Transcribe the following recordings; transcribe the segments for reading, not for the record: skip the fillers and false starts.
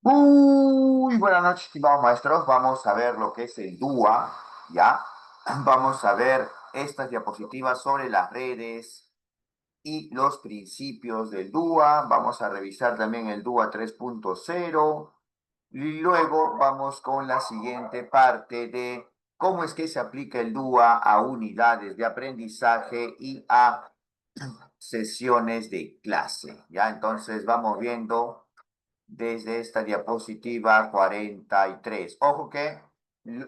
Muy buenas noches, estimados maestros. Vamos a ver lo que es el DUA, ¿ya? Vamos a ver estas diapositivas sobre las redes y los principios del DUA. Vamos a revisar también el DUA 3.0. Y luego vamos con la siguiente parte de cómo es que se aplica el DUA a unidades de aprendizaje y a sesiones de clase, ¿ya? Entonces vamos viendo desde esta diapositiva 43. Ojo que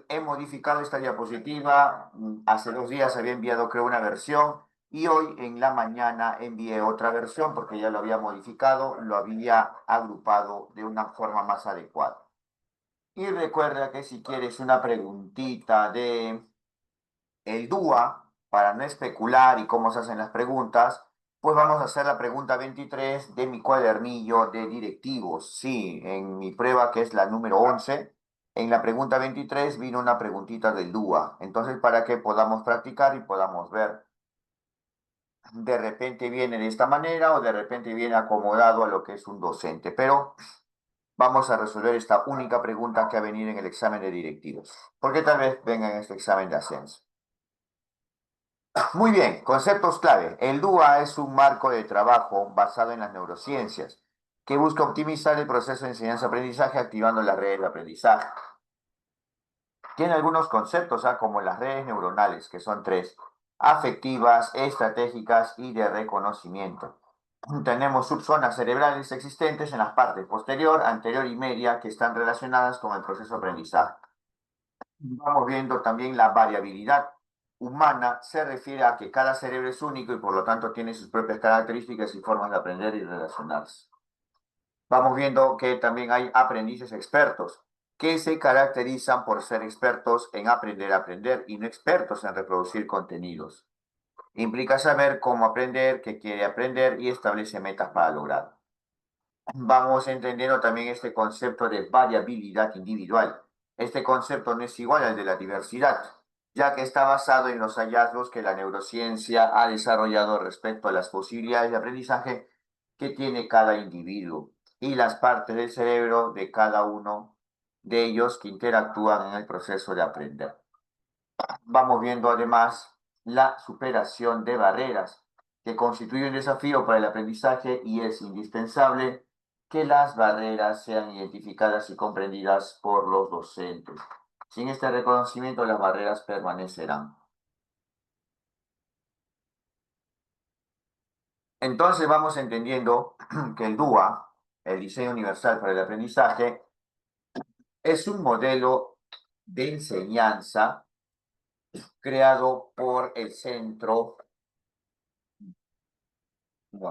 he modificado esta diapositiva. Hace 2 días había enviado, creo, una versión y hoy en la mañana envié otra versión porque ya lo había modificado, lo había agrupado de una forma más adecuada. Y recuerda que si quieres una preguntita de el DUA, para no especular y cómo se hacen las preguntas, pues vamos a hacer la pregunta 23 de mi cuadernillo de directivos. Sí, en mi prueba, que es la número 11, en la pregunta 23 vino una preguntita del DUA. Entonces, para que podamos practicar y podamos ver, de repente viene de esta manera o de repente viene acomodado a lo que es un docente. Pero vamos a resolver esta única pregunta que ha venido en el examen de directivos. Porque tal vez venga en este examen de ascenso. Muy bien, conceptos clave. El DUA es un marco de trabajo basado en las neurociencias que busca optimizar el proceso de enseñanza-aprendizaje activando las redes de aprendizaje. Tiene algunos conceptos, como las redes neuronales, que son tres: afectivas, estratégicas y de reconocimiento. Tenemos subzonas cerebrales existentes en las partes posterior, anterior y media que están relacionadas con el proceso de aprendizaje. Vamos viendo también la variabilidad humana. Se refiere a que cada cerebro es único y por lo tanto tiene sus propias características y formas de aprender y relacionarse. Vamos viendo que también hay aprendices expertos que se caracterizan por ser expertos en aprender a aprender y no expertos en reproducir contenidos. Implica saber cómo aprender, qué quiere aprender y establece metas para lograrlo. Vamos entendiendo también este concepto de variabilidad individual. Este concepto no es igual al de la diversidad, ya que está basado en los hallazgos que la neurociencia ha desarrollado respecto a las posibilidades de aprendizaje que tiene cada individuo y las partes del cerebro de cada uno de ellos que interactúan en el proceso de aprender. Vamos viendo además la superación de barreras, que constituye un desafío para el aprendizaje y es indispensable que las barreras sean identificadas y comprendidas por los docentes. Sin este reconocimiento, las barreras permanecerán. Entonces vamos entendiendo que el DUA, el Diseño Universal para el Aprendizaje, es un modelo de enseñanza creado por el Centro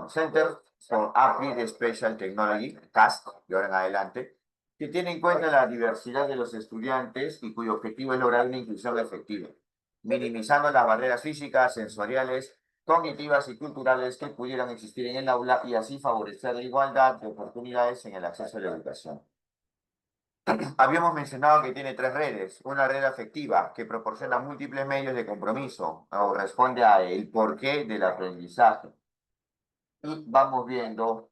Center for Applied Special Technology, CAST, de ahora en adelante, que tiene en cuenta la diversidad de los estudiantes y cuyo objetivo es lograr una inclusión efectiva, minimizando las barreras físicas, sensoriales, cognitivas y culturales que pudieran existir en el aula y así favorecer la igualdad de oportunidades en el acceso a la educación. Habíamos mencionado que tiene tres redes. Una red afectiva que proporciona múltiples medios de compromiso o responde a el porqué del aprendizaje. Y vamos viendo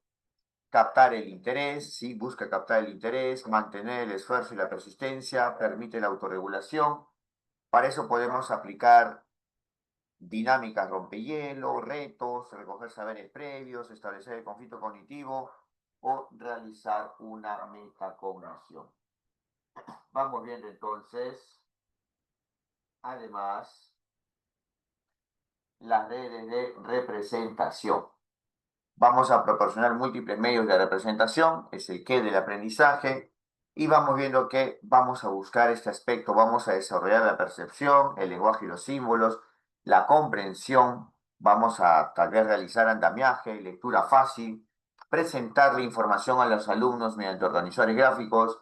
captar el interés, ¿sí? Busca captar el interés, mantener el esfuerzo y la persistencia, permite la autorregulación. Para eso podemos aplicar dinámicas rompehielo, retos, recoger saberes previos, establecer el conflicto cognitivo o realizar una metacognición. Vamos viendo entonces, además, las redes de representación. Vamos a proporcionar múltiples medios de representación, es el qué del aprendizaje, y vamos viendo que vamos a buscar este aspecto, vamos a desarrollar la percepción, el lenguaje y los símbolos, la comprensión, vamos a tal vez realizar andamiaje, lectura fácil, presentar la información a los alumnos mediante organizadores gráficos,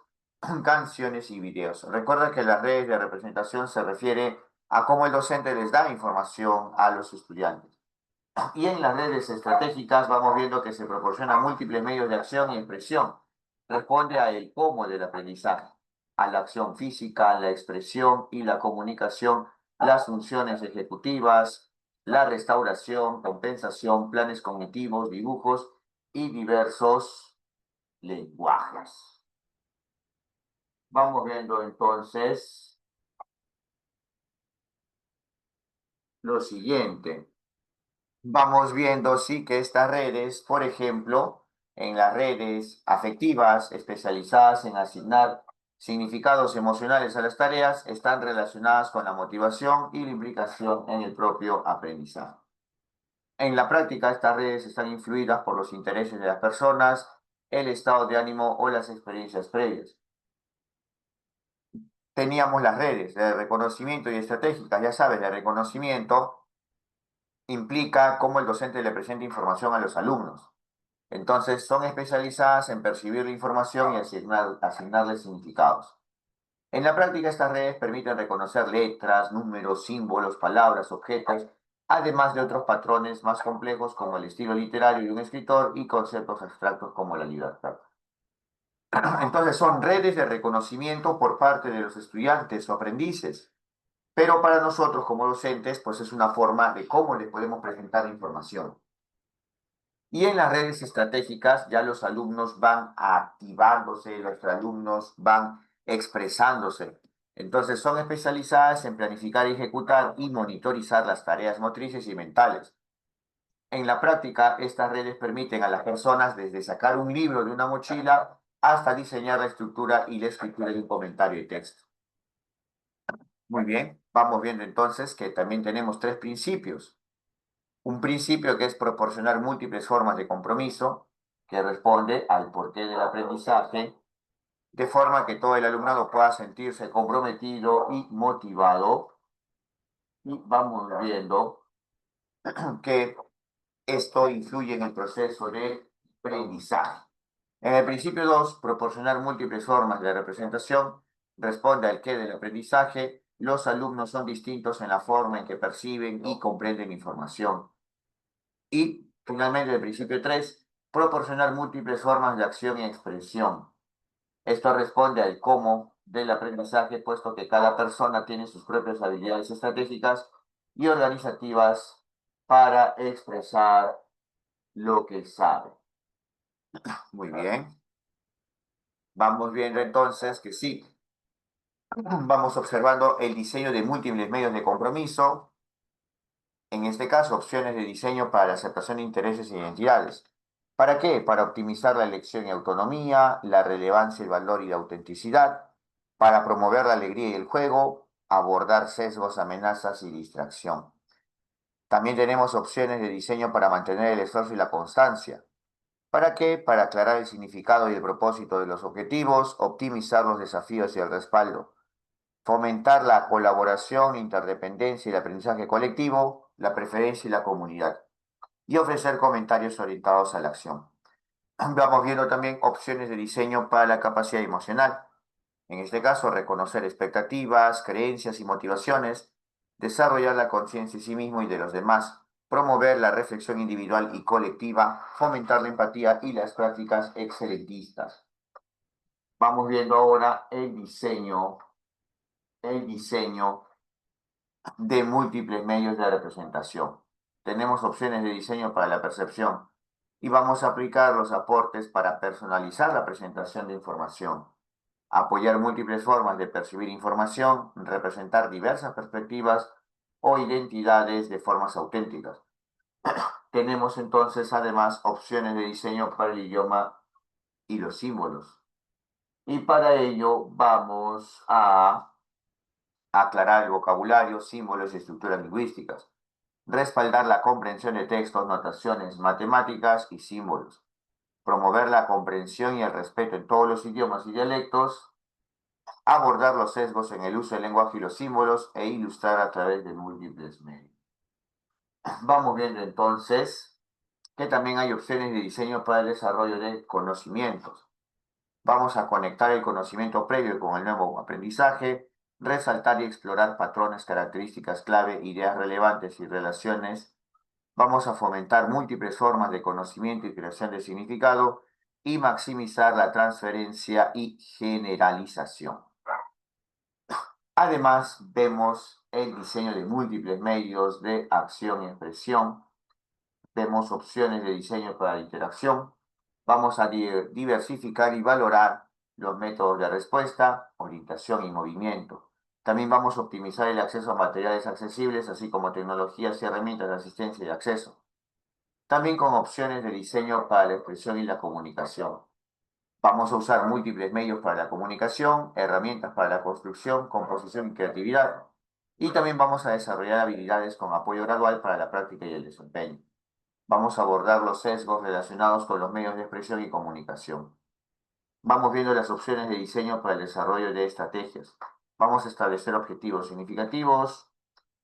canciones y videos. Recuerda que las redes de representación se refiere a cómo el docente les da información a los estudiantes. Y en las redes estratégicas vamos viendo que se proporcionan múltiples medios de acción y expresión. Responde a el cómo del aprendizaje, a la acción física, la expresión y la comunicación, las funciones ejecutivas, la restauración, compensación, planes cognitivos, dibujos y diversos lenguajes. Vamos viendo entonces lo siguiente. Vamos viendo, sí, que estas redes, por ejemplo, en las redes afectivas especializadas en asignar significados emocionales a las tareas, están relacionadas con la motivación y la implicación en el propio aprendizaje. En la práctica, estas redes están influidas por los intereses de las personas, el estado de ánimo o las experiencias previas. Teníamos las redes de reconocimiento y estratégicas, ya sabes, de reconocimiento implica cómo el docente le presenta información a los alumnos. Entonces, son especializadas en percibir la información y asignarle significados. En la práctica, estas redes permiten reconocer letras, números, símbolos, palabras, objetos, además de otros patrones más complejos como el estilo literario de un escritor y conceptos abstractos como la libertad. Entonces, son redes de reconocimiento por parte de los estudiantes o aprendices, pero para nosotros como docentes, pues es una forma de cómo les podemos presentar la información. Y en las redes estratégicas ya los alumnos van activándose, los alumnos van expresándose. Entonces son especializadas en planificar, ejecutar y monitorizar las tareas motrices y mentales. En la práctica, estas redes permiten a las personas desde sacar un libro de una mochila hasta diseñar la estructura y la escritura de un comentario y texto. Muy bien, vamos viendo entonces que también tenemos tres principios. Un principio que es proporcionar múltiples formas de compromiso, que responde al porqué del aprendizaje, de forma que todo el alumnado pueda sentirse comprometido y motivado. Y vamos viendo que esto influye en el proceso de aprendizaje. En el principio 2, proporcionar múltiples formas de representación, responde al qué del aprendizaje. Los alumnos son distintos en la forma en que perciben y comprenden información. Y finalmente, el principio 3, proporcionar múltiples formas de acción y expresión. Esto responde al cómo del aprendizaje, puesto que cada persona tiene sus propias habilidades estratégicas y organizativas para expresar lo que sabe. Muy bien. Vamos viendo entonces que sí. Vamos observando el diseño de múltiples medios de compromiso. En este caso, opciones de diseño para la aceptación de intereses e identidades. ¿Para qué? Para optimizar la elección y autonomía, la relevancia, el valor y la autenticidad, para promover la alegría y el juego, abordar sesgos, amenazas y distracción. También tenemos opciones de diseño para mantener el esfuerzo y la constancia. ¿Para qué? Para aclarar el significado y el propósito de los objetivos, optimizar los desafíos y el respaldo, fomentar la colaboración, interdependencia y el aprendizaje colectivo, la preferencia y la comunidad, y ofrecer comentarios orientados a la acción. Vamos viendo también opciones de diseño para la capacidad emocional. En este caso, reconocer expectativas, creencias y motivaciones, desarrollar la conciencia de sí mismo y de los demás, promover la reflexión individual y colectiva, fomentar la empatía y las prácticas excelentistas. Vamos viendo ahora el diseño de múltiples medios de representación. Tenemos opciones de diseño para la percepción y vamos a aplicar los aportes para personalizar la presentación de información, apoyar múltiples formas de percibir información, representar diversas perspectivas o identidades de formas auténticas. Tenemos entonces además opciones de diseño para el idioma y los símbolos. Y para ello vamos a aclarar el vocabulario, símbolos y estructuras lingüísticas, respaldar la comprensión de textos, notaciones, matemáticas y símbolos, promover la comprensión y el respeto en todos los idiomas y dialectos, abordar los sesgos en el uso del lenguaje y los símbolos e ilustrar a través de múltiples medios. Vamos viendo entonces que también hay opciones de diseño para el desarrollo de conocimientos. Vamos a conectar el conocimiento previo con el nuevo aprendizaje, resaltar y explorar patrones, características clave, ideas relevantes y relaciones. Vamos a fomentar múltiples formas de conocimiento y creación de significado y maximizar la transferencia y generalización. Además, vemos el diseño de múltiples medios de acción y expresión. Vemos opciones de diseño para la interacción. Vamos a diversificar y valorar los métodos de respuesta, orientación y movimiento. También vamos a optimizar el acceso a materiales accesibles, así como tecnologías y herramientas de asistencia y acceso. También con opciones de diseño para la expresión y la comunicación. Vamos a usar múltiples medios para la comunicación, herramientas para la construcción, composición y creatividad. Y también vamos a desarrollar habilidades con apoyo gradual para la práctica y el desempeño. Vamos a abordar los sesgos relacionados con los medios de expresión y comunicación. Vamos viendo las opciones de diseño para el desarrollo de estrategias. Vamos a establecer objetivos significativos,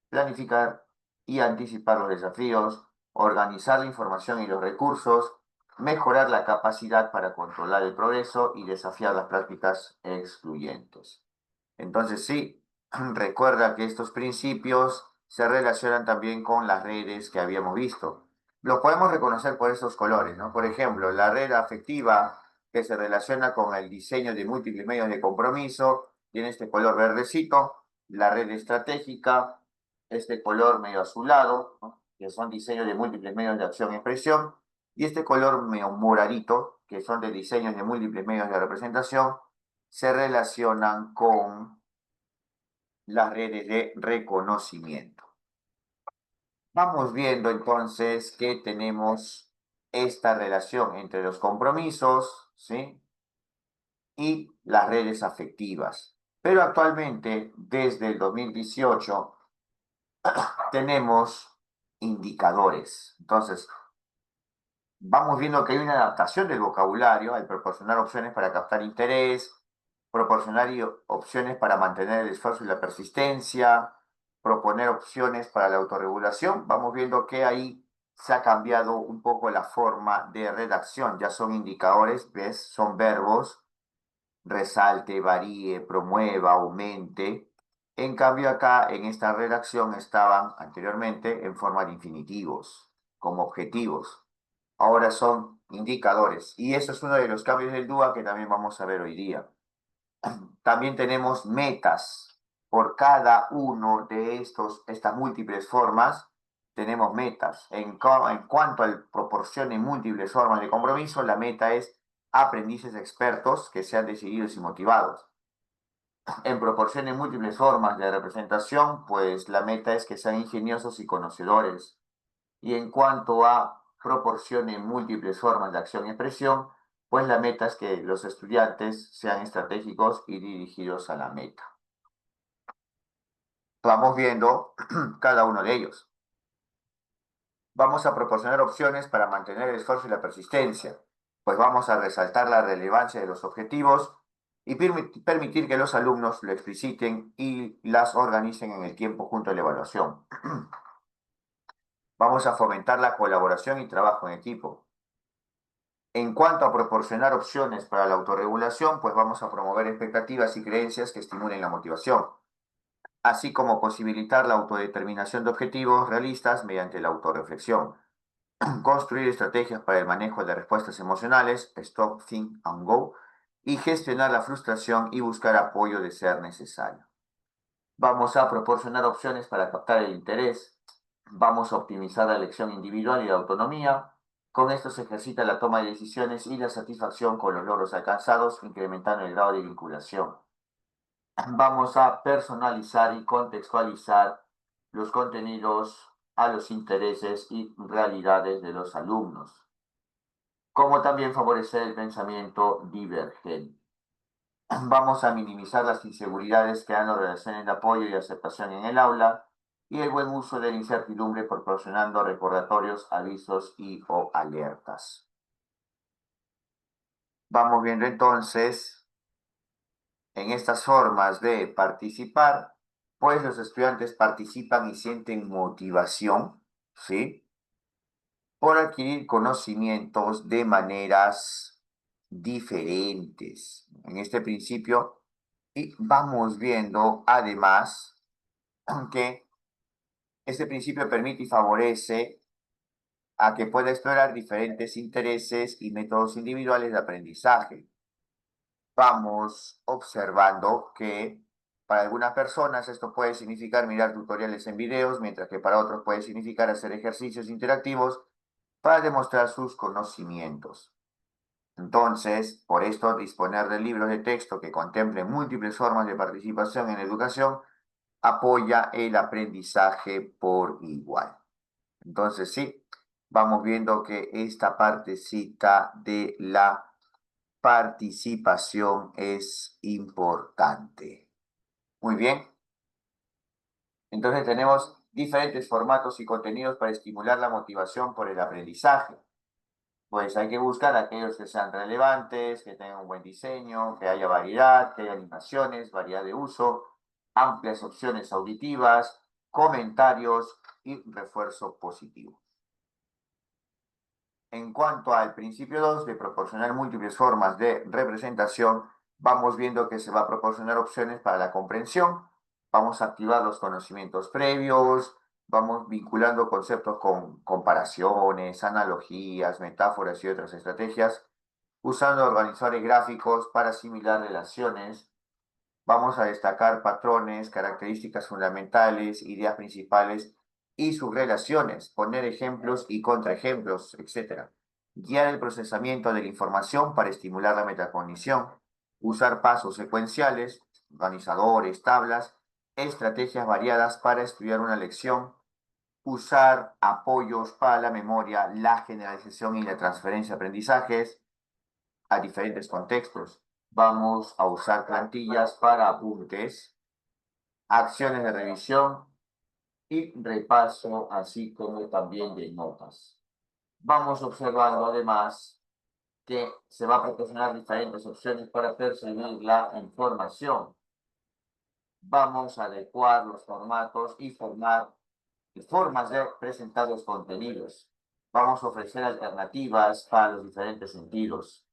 planificar y anticipar los desafíos, organizar la información y los recursos, mejorar la capacidad para controlar el progreso y desafiar las prácticas excluyentes. Entonces, sí, recuerda que estos principios se relacionan también con las redes que habíamos visto. Lo podemos reconocer por estos colores, ¿no? Por ejemplo, la red afectiva que se relaciona con el diseño de múltiples medios de compromiso, tiene este color verdecito. La red estratégica, este color medio azulado, ¿no? Que son diseños de múltiples medios de acción y expresión, y este color medio moradito, que son de diseños de múltiples medios de representación, se relacionan con las redes de reconocimiento. Vamos viendo entonces que tenemos esta relación entre los compromisos, ¿sí? Y las redes afectivas. Pero actualmente, desde el 2018, tenemos indicadores. Entonces, vamos viendo que hay una adaptación del vocabulario al proporcionar opciones para captar interés, proporcionar opciones para mantener el esfuerzo y la persistencia, proponer opciones para la autorregulación. Vamos viendo que ahí se ha cambiado un poco la forma de redacción. Ya son indicadores, ¿ves? Son verbos, resalte, varíe, promueva, aumente. En cambio acá, en esta redacción, estaban anteriormente en forma de infinitivos, como objetivos. Ahora son indicadores. Y eso es uno de los cambios del DUA que también vamos a ver hoy día. También tenemos metas. Por cada uno de estas múltiples formas, tenemos metas. En cuanto al proporción múltiples formas de compromiso, la meta es aprendices expertos que sean decididos y motivados. En proporción múltiples formas de representación, pues la meta es que sean ingeniosos y conocedores. Y en cuanto a proporciones múltiples formas de acción y expresión, pues la meta es que los estudiantes sean estratégicos y dirigidos a la meta. Vamos viendo cada uno de ellos. Vamos a proporcionar opciones para mantener el esfuerzo y la persistencia, pues vamos a resaltar la relevancia de los objetivos y permitir que los alumnos lo expliciten y las organicen en el tiempo junto a la evaluación. Vamos a fomentar la colaboración y trabajo en equipo. En cuanto a proporcionar opciones para la autorregulación, pues vamos a promover expectativas y creencias que estimulen la motivación, así como posibilitar la autodeterminación de objetivos realistas mediante la autorreflexión. Construir estrategias para el manejo de respuestas emocionales, stop, think and go, y gestionar la frustración y buscar apoyo de ser necesario. Vamos a proporcionar opciones para captar el interés. Vamos a optimizar la elección individual y la autonomía. Con esto se ejercita la toma de decisiones y la satisfacción con los logros alcanzados, incrementando el grado de vinculación. Vamos a personalizar y contextualizar los contenidos a los intereses y realidades de los alumnos, como también favorecer el pensamiento divergente. Vamos a minimizar las inseguridades creando relaciones de apoyo y aceptación en el aula y el buen uso de la incertidumbre proporcionando recordatorios, avisos y o alertas. Vamos viendo entonces en estas formas de participar, pues los estudiantes participan y sienten motivación, ¿sí? Por adquirir conocimientos de maneras diferentes. En este principio, y vamos viendo además que este principio permite y favorece a que pueda explorar diferentes intereses y métodos individuales de aprendizaje. Vamos observando que para algunas personas esto puede significar mirar tutoriales en videos, mientras que para otros puede significar hacer ejercicios interactivos para demostrar sus conocimientos. Entonces, por esto, disponer de libros de texto que contemplen múltiples formas de participación en la educación apoya el aprendizaje por igual. Entonces, sí, vamos viendo que esta partecita de la participación es importante. Muy bien. Entonces tenemos diferentes formatos y contenidos para estimular la motivación por el aprendizaje. Pues hay que buscar aquellos que sean relevantes, que tengan un buen diseño, que haya variedad, que haya animaciones, variedad de uso, amplias opciones auditivas, comentarios y refuerzo positivo. En cuanto al principio 2 de proporcionar múltiples formas de representación, vamos viendo que se va a proporcionar opciones para la comprensión. Vamos a activar los conocimientos previos, vamos vinculando conceptos con comparaciones, analogías, metáforas y otras estrategias, usando organizadores gráficos para asimilar relaciones. Vamos a destacar patrones, características fundamentales, ideas principales y sus relaciones, poner ejemplos y contraejemplos, etc. Guiar el procesamiento de la información para estimular la metacognición, usar pasos secuenciales, organizadores, tablas, estrategias variadas para estudiar una lección, usar apoyos para la memoria, la generalización y la transferencia de aprendizajes a diferentes contextos. Vamos a usar plantillas para apuntes, acciones de revisión y repaso, así como también de notas. Vamos observando además que se va a proporcionar diferentes opciones para percibir la información. Vamos a adecuar los formatos y formas de presentar los contenidos. Vamos a ofrecer alternativas para los diferentes sentidos.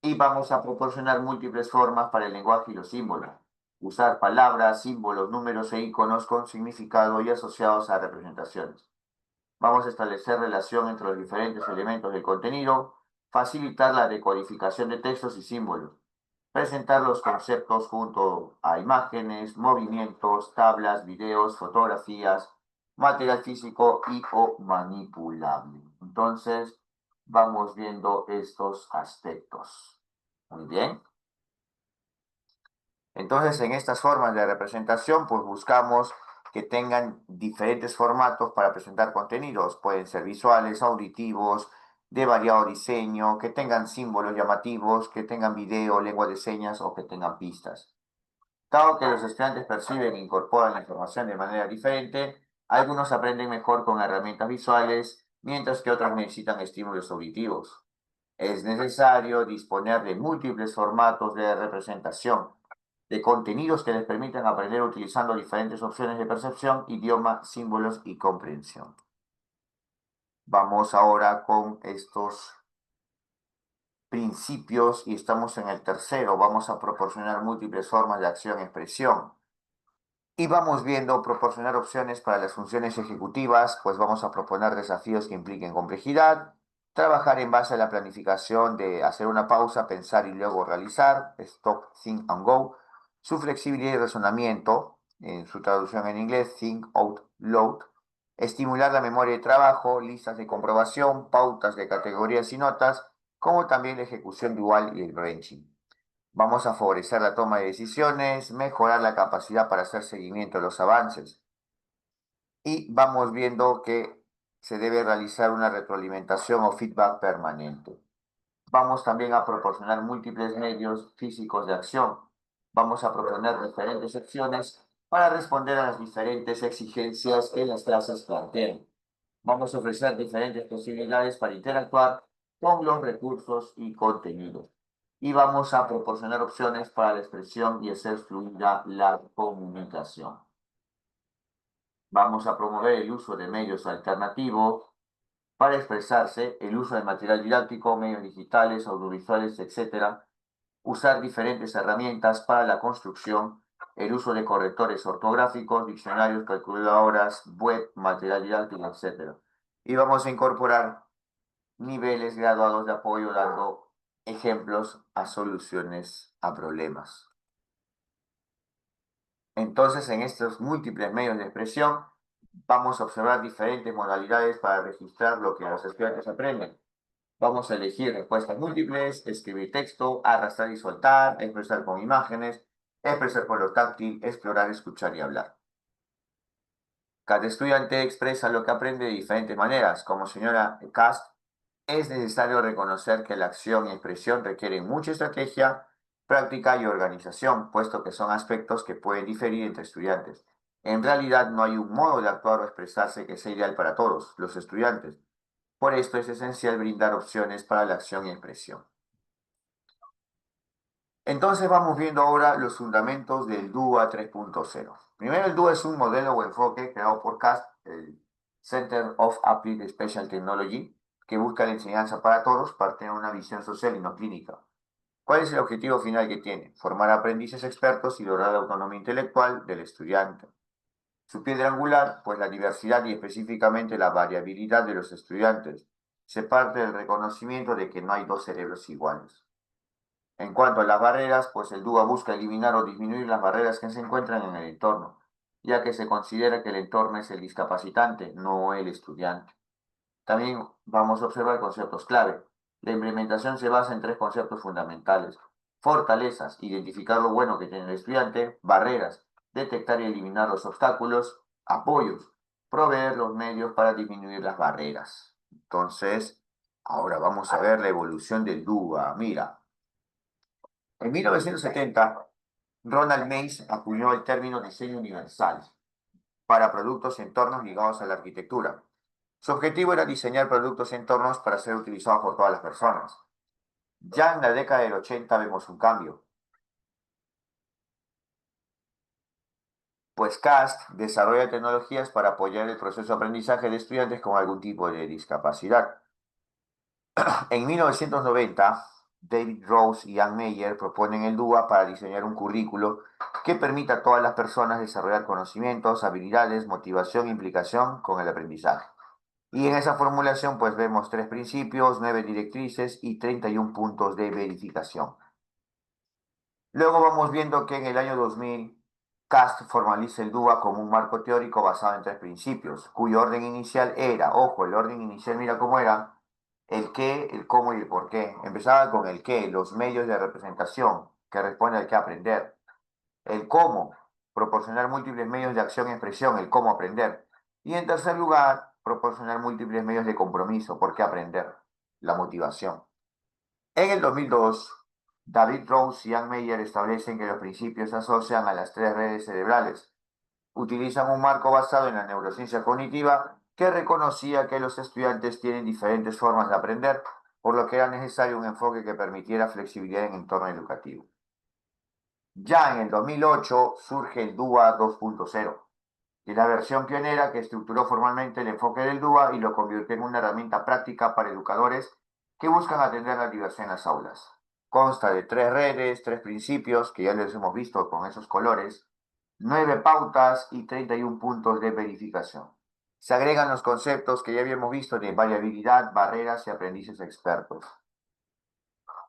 Y vamos a proporcionar múltiples formas para el lenguaje y los símbolos. Usar palabras, símbolos, números e iconos con significado y asociados a representaciones. Vamos a establecer relación entre los diferentes elementos del contenido, facilitar la decodificación de textos y símbolos, presentar los conceptos junto a imágenes, movimientos, tablas, videos, fotografías, material físico y o manipulable. Entonces, vamos viendo estos aspectos. Muy bien. Entonces, en estas formas de representación, pues buscamos que tengan diferentes formatos para presentar contenidos. Pueden ser visuales, auditivos, de variado diseño, que tengan símbolos llamativos, que tengan video, lengua de señas o que tengan pistas. Dado que los estudiantes perciben e incorporan la información de manera diferente, algunos aprenden mejor con herramientas visuales, mientras que otros necesitan estímulos auditivos. Es necesario disponer de múltiples formatos de representación, de contenidos que les permitan aprender utilizando diferentes opciones de percepción, idioma, símbolos y comprensión. Vamos ahora con estos principios y estamos en el tercero. Vamos a proporcionar múltiples formas de acción-expresión. Y vamos viendo proporcionar opciones para las funciones ejecutivas, pues vamos a proponer desafíos que impliquen complejidad, trabajar en base a la planificación de hacer una pausa, pensar y luego realizar, stop, think and go, su flexibilidad y razonamiento, en su traducción en inglés, think, out, load, estimular la memoria de trabajo, listas de comprobación, pautas de categorías y notas, como también la ejecución dual y el branching. Vamos a favorecer la toma de decisiones, mejorar la capacidad para hacer seguimiento de los avances. Y vamos viendo que se debe realizar una retroalimentación o feedback permanente. Vamos también a proporcionar múltiples medios físicos de acción. Vamos a proponer diferentes secciones para responder a las diferentes exigencias que las clases plantean. Vamos a ofrecer diferentes posibilidades para interactuar con los recursos y contenidos. Y vamos a proporcionar opciones para la expresión y hacer fluida la comunicación. Vamos a promover el uso de medios alternativos para expresarse, el uso de material didáctico, medios digitales, audiovisuales, etc. Usar diferentes herramientas para la construcción, el uso de correctores ortográficos, diccionarios, calculadoras, web, material didáctico, etc. Y vamos a incorporar niveles graduados de apoyo dando ejemplos a soluciones a problemas. Entonces, en estos múltiples medios de expresión, vamos a observar diferentes modalidades para registrar lo que los estudiantes aprenden. Vamos a elegir respuestas múltiples, escribir texto, arrastrar y soltar, expresar con imágenes, expresar por lo táctil, explorar, escuchar y hablar. Cada estudiante expresa lo que aprende de diferentes maneras. Como señora Cast, es necesario reconocer que la acción y expresión requieren mucha estrategia, práctica y organización, puesto que son aspectos que pueden diferir entre estudiantes. En realidad no hay un modo de actuar o expresarse que sea ideal para todos los estudiantes. Por esto es esencial brindar opciones para la acción y expresión. Entonces vamos viendo ahora los fundamentos del DUA 3.0. Primero, el DUA es un modelo o enfoque creado por CAST, el Center of Applied Special Technology, que busca la enseñanza para todos, parte de una visión social y no clínica. ¿Cuál es el objetivo final que tiene? Formar aprendices expertos y lograr la autonomía intelectual del estudiante. Su piedra angular, pues la diversidad y específicamente la variabilidad de los estudiantes. Se parte del reconocimiento de que no hay dos cerebros iguales. En cuanto a las barreras, pues el DUA busca eliminar o disminuir las barreras que se encuentran en el entorno, ya que se considera que el entorno es el discapacitante, no el estudiante. También vamos a observar conceptos clave. La implementación se basa en tres conceptos fundamentales. Fortalezas, identificar lo bueno que tiene el estudiante. Barreras, detectar y eliminar los obstáculos. Apoyos, proveer los medios para disminuir las barreras. Entonces, ahora vamos a ver la evolución del DUA. Mira, en 1970, Ronald Mace acuñó el término diseño universal para productos y entornos ligados a la arquitectura. Su objetivo era diseñar productos y entornos para ser utilizados por todas las personas. Ya en la década del 80 vemos un cambio, pues CAST desarrolla tecnologías para apoyar el proceso de aprendizaje de estudiantes con algún tipo de discapacidad. En 1990, David Rose y Ann Meyer proponen el DUA para diseñar un currículo que permita a todas las personas desarrollar conocimientos, habilidades, motivación e implicación con el aprendizaje. Y en esa formulación pues vemos 3 principios, 9 directrices y 31 puntos de verificación. Luego vamos viendo que en el año 2000, CAST formaliza el DUA como un marco teórico basado en 3 principios, cuyo orden inicial era, ojo, el orden inicial mira cómo era, el qué, el cómo y el por qué. Empezaba con el qué, los medios de representación, que responde al qué aprender. El cómo, proporcionar múltiples medios de acción y expresión, el cómo aprender. Y en tercer lugar, proporcionar múltiples medios de compromiso, por qué aprender, la motivación. En el 2002, David Rose y Ann Meyer establecen que los principios se asocian a las 3 redes cerebrales. Utilizan un marco basado en la neurociencia cognitiva que reconocía que los estudiantes tienen diferentes formas de aprender, por lo que era necesario un enfoque que permitiera flexibilidad en el entorno educativo. Ya en el 2008 surge el DUA 2.0, y la versión pionera que estructuró formalmente el enfoque del DUA y lo convirtió en una herramienta práctica para educadores que buscan atender la diversidad en las aulas. Consta de 3 redes, 3 principios, que ya les hemos visto con esos colores, 9 pautas y 31 puntos de verificación. Se agregan los conceptos que ya habíamos visto de variabilidad, barreras y aprendices expertos.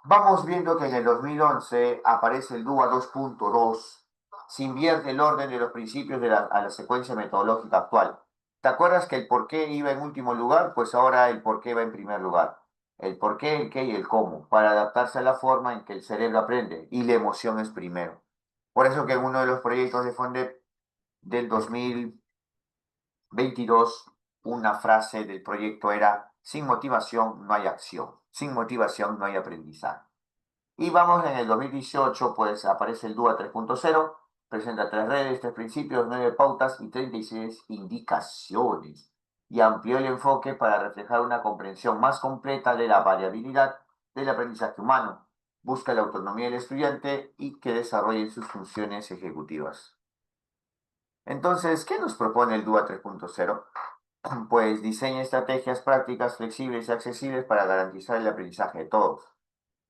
Vamos viendo que en el 2011 aparece el DUA 2.2. Se invierte el orden de los principios a la secuencia metodológica actual. ¿Te acuerdas que el por qué iba en último lugar? Pues ahora el por qué va en primer lugar. El por qué, el qué y el cómo, para adaptarse a la forma en que el cerebro aprende, y la emoción es primero. Por eso que en uno de los proyectos de FONDEP del 2022, una frase del proyecto era: sin motivación no hay acción, sin motivación no hay aprendizaje. Y vamos en el 2018, pues aparece el DUA 3.0, presenta 3 redes, 3 principios, 9 pautas y 36 indicaciones. Y amplió el enfoque para reflejar una comprensión más completa de la variabilidad del aprendizaje humano. Busca la autonomía del estudiante y que desarrolle sus funciones ejecutivas. Entonces, ¿qué nos propone el DUA 3.0? Pues diseña estrategias prácticas, flexibles y accesibles para garantizar el aprendizaje de todos.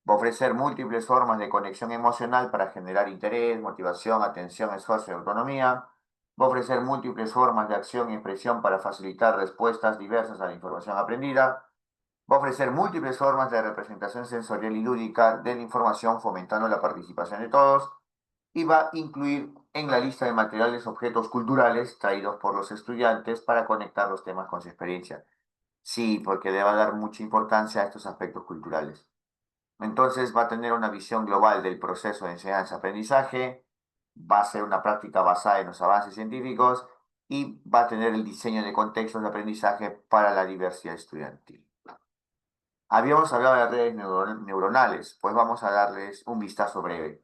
Va a ofrecer múltiples formas de conexión emocional para generar interés, motivación, atención, esfuerzo y autonomía. Va a ofrecer múltiples formas de acción y expresión para facilitar respuestas diversas a la información aprendida. Va a ofrecer múltiples formas de representación sensorial y lúdica de la información, fomentando la participación de todos. Y va a incluir en la lista de materiales objetos culturales traídos por los estudiantes para conectar los temas con su experiencia. Sí, porque le va a dar mucha importancia a estos aspectos culturales. Entonces va a tener una visión global del proceso de enseñanza-aprendizaje, va a ser una práctica basada en los avances científicos y va a tener el diseño de contextos de aprendizaje para la diversidad estudiantil. Habíamos hablado de las redes neuronales, pues vamos a darles un vistazo breve.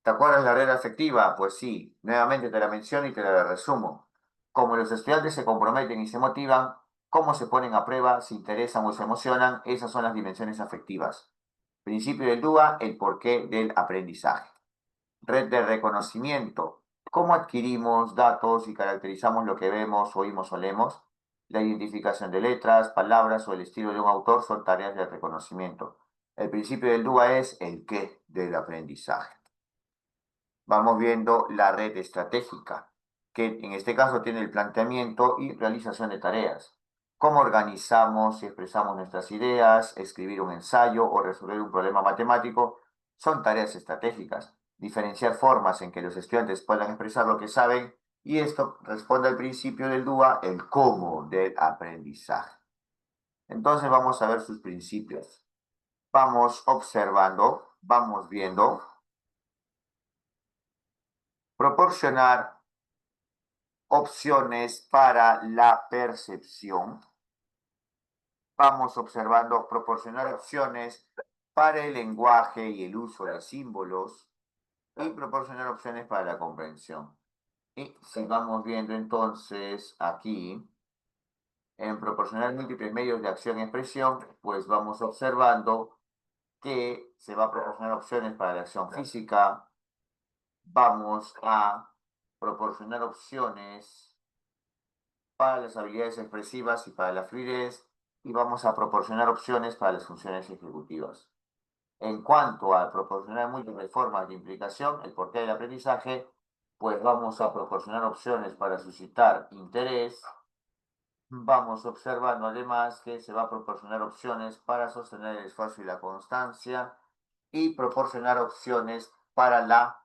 ¿Te acuerdas de la red afectiva? Pues sí, nuevamente te la menciono y te la resumo. Como los estudiantes se comprometen y se motivan, cómo se ponen a prueba, se interesan o se emocionan, esas son las dimensiones afectivas. Principio del DUA, el porqué del aprendizaje. Red de reconocimiento. ¿Cómo adquirimos datos y caracterizamos lo que vemos, oímos o leemos? La identificación de letras, palabras o el estilo de un autor son tareas de reconocimiento. El principio del DUA es el qué del aprendizaje. Vamos viendo la red estratégica, que en este caso tiene el planteamiento y realización de tareas. Cómo organizamos y expresamos nuestras ideas, escribir un ensayo o resolver un problema matemático son tareas estratégicas. Diferenciar formas en que los estudiantes puedan expresar lo que saben y esto responde al principio del DUA, el cómo del aprendizaje. Entonces vamos a ver sus principios. Vamos observando, vamos viendo, proporcionar opciones para la percepción. Vamos observando proporcionar opciones para el lenguaje y el uso de símbolos y proporcionar opciones para la comprensión. Y si vamos viendo entonces aquí, en proporcionar múltiples medios de acción y expresión, pues vamos observando que se va a proporcionar opciones para la acción física, vamos a proporcionar opciones para las habilidades expresivas y para la fluidez, y vamos a proporcionar opciones para las funciones ejecutivas. En cuanto a proporcionar múltiples formas de implicación, el porqué del aprendizaje, pues vamos a proporcionar opciones para suscitar interés. Vamos observando además que se va a proporcionar opciones para sostener el esfuerzo y la constancia y proporcionar opciones para la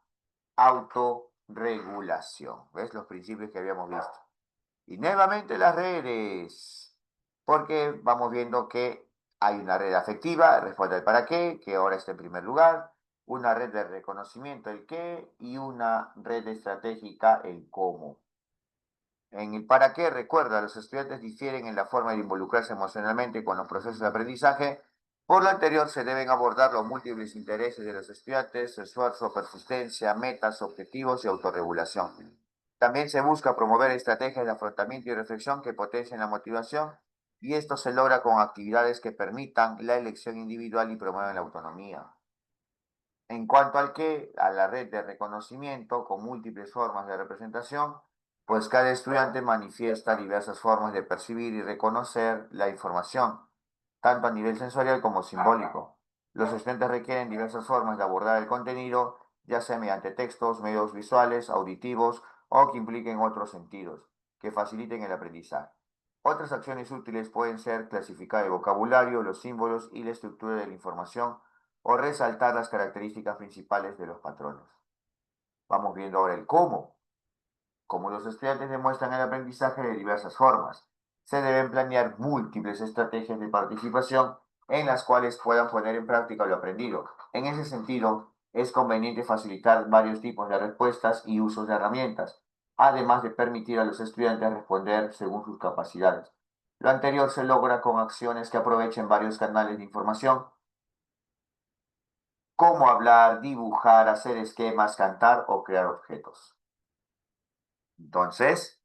autorregulación. ¿Ves los principios que habíamos visto? Y nuevamente las redes, porque vamos viendo que hay una red afectiva, responde al para qué, que ahora está en primer lugar, una red de reconocimiento, el qué, y una red estratégica, el cómo. En el para qué, recuerda, los estudiantes difieren en la forma de involucrarse emocionalmente con los procesos de aprendizaje. Por lo anterior, se deben abordar los múltiples intereses de los estudiantes, su esfuerzo, persistencia, metas, objetivos y autorregulación. También se busca promover estrategias de afrontamiento y reflexión que potencien la motivación, y esto se logra con actividades que permitan la elección individual y promuevan la autonomía. En cuanto al qué, a la red de reconocimiento con múltiples formas de representación, pues cada estudiante manifiesta diversas formas de percibir y reconocer la información, tanto a nivel sensorial como simbólico. Los estudiantes requieren diversas formas de abordar el contenido, ya sea mediante textos, medios visuales, auditivos o que impliquen otros sentidos, que faciliten el aprendizaje. Otras acciones útiles pueden ser clasificar el vocabulario, los símbolos y la estructura de la información o resaltar las características principales de los patrones. Vamos viendo ahora el cómo. Como los estudiantes demuestran el aprendizaje de diversas formas, se deben planear múltiples estrategias de participación en las cuales puedan poner en práctica lo aprendido. En ese sentido, es conveniente facilitar varios tipos de respuestas y usos de herramientas, además de permitir a los estudiantes responder según sus capacidades. Lo anterior se logra con acciones que aprovechen varios canales de información, como hablar, dibujar, hacer esquemas, cantar o crear objetos. Entonces,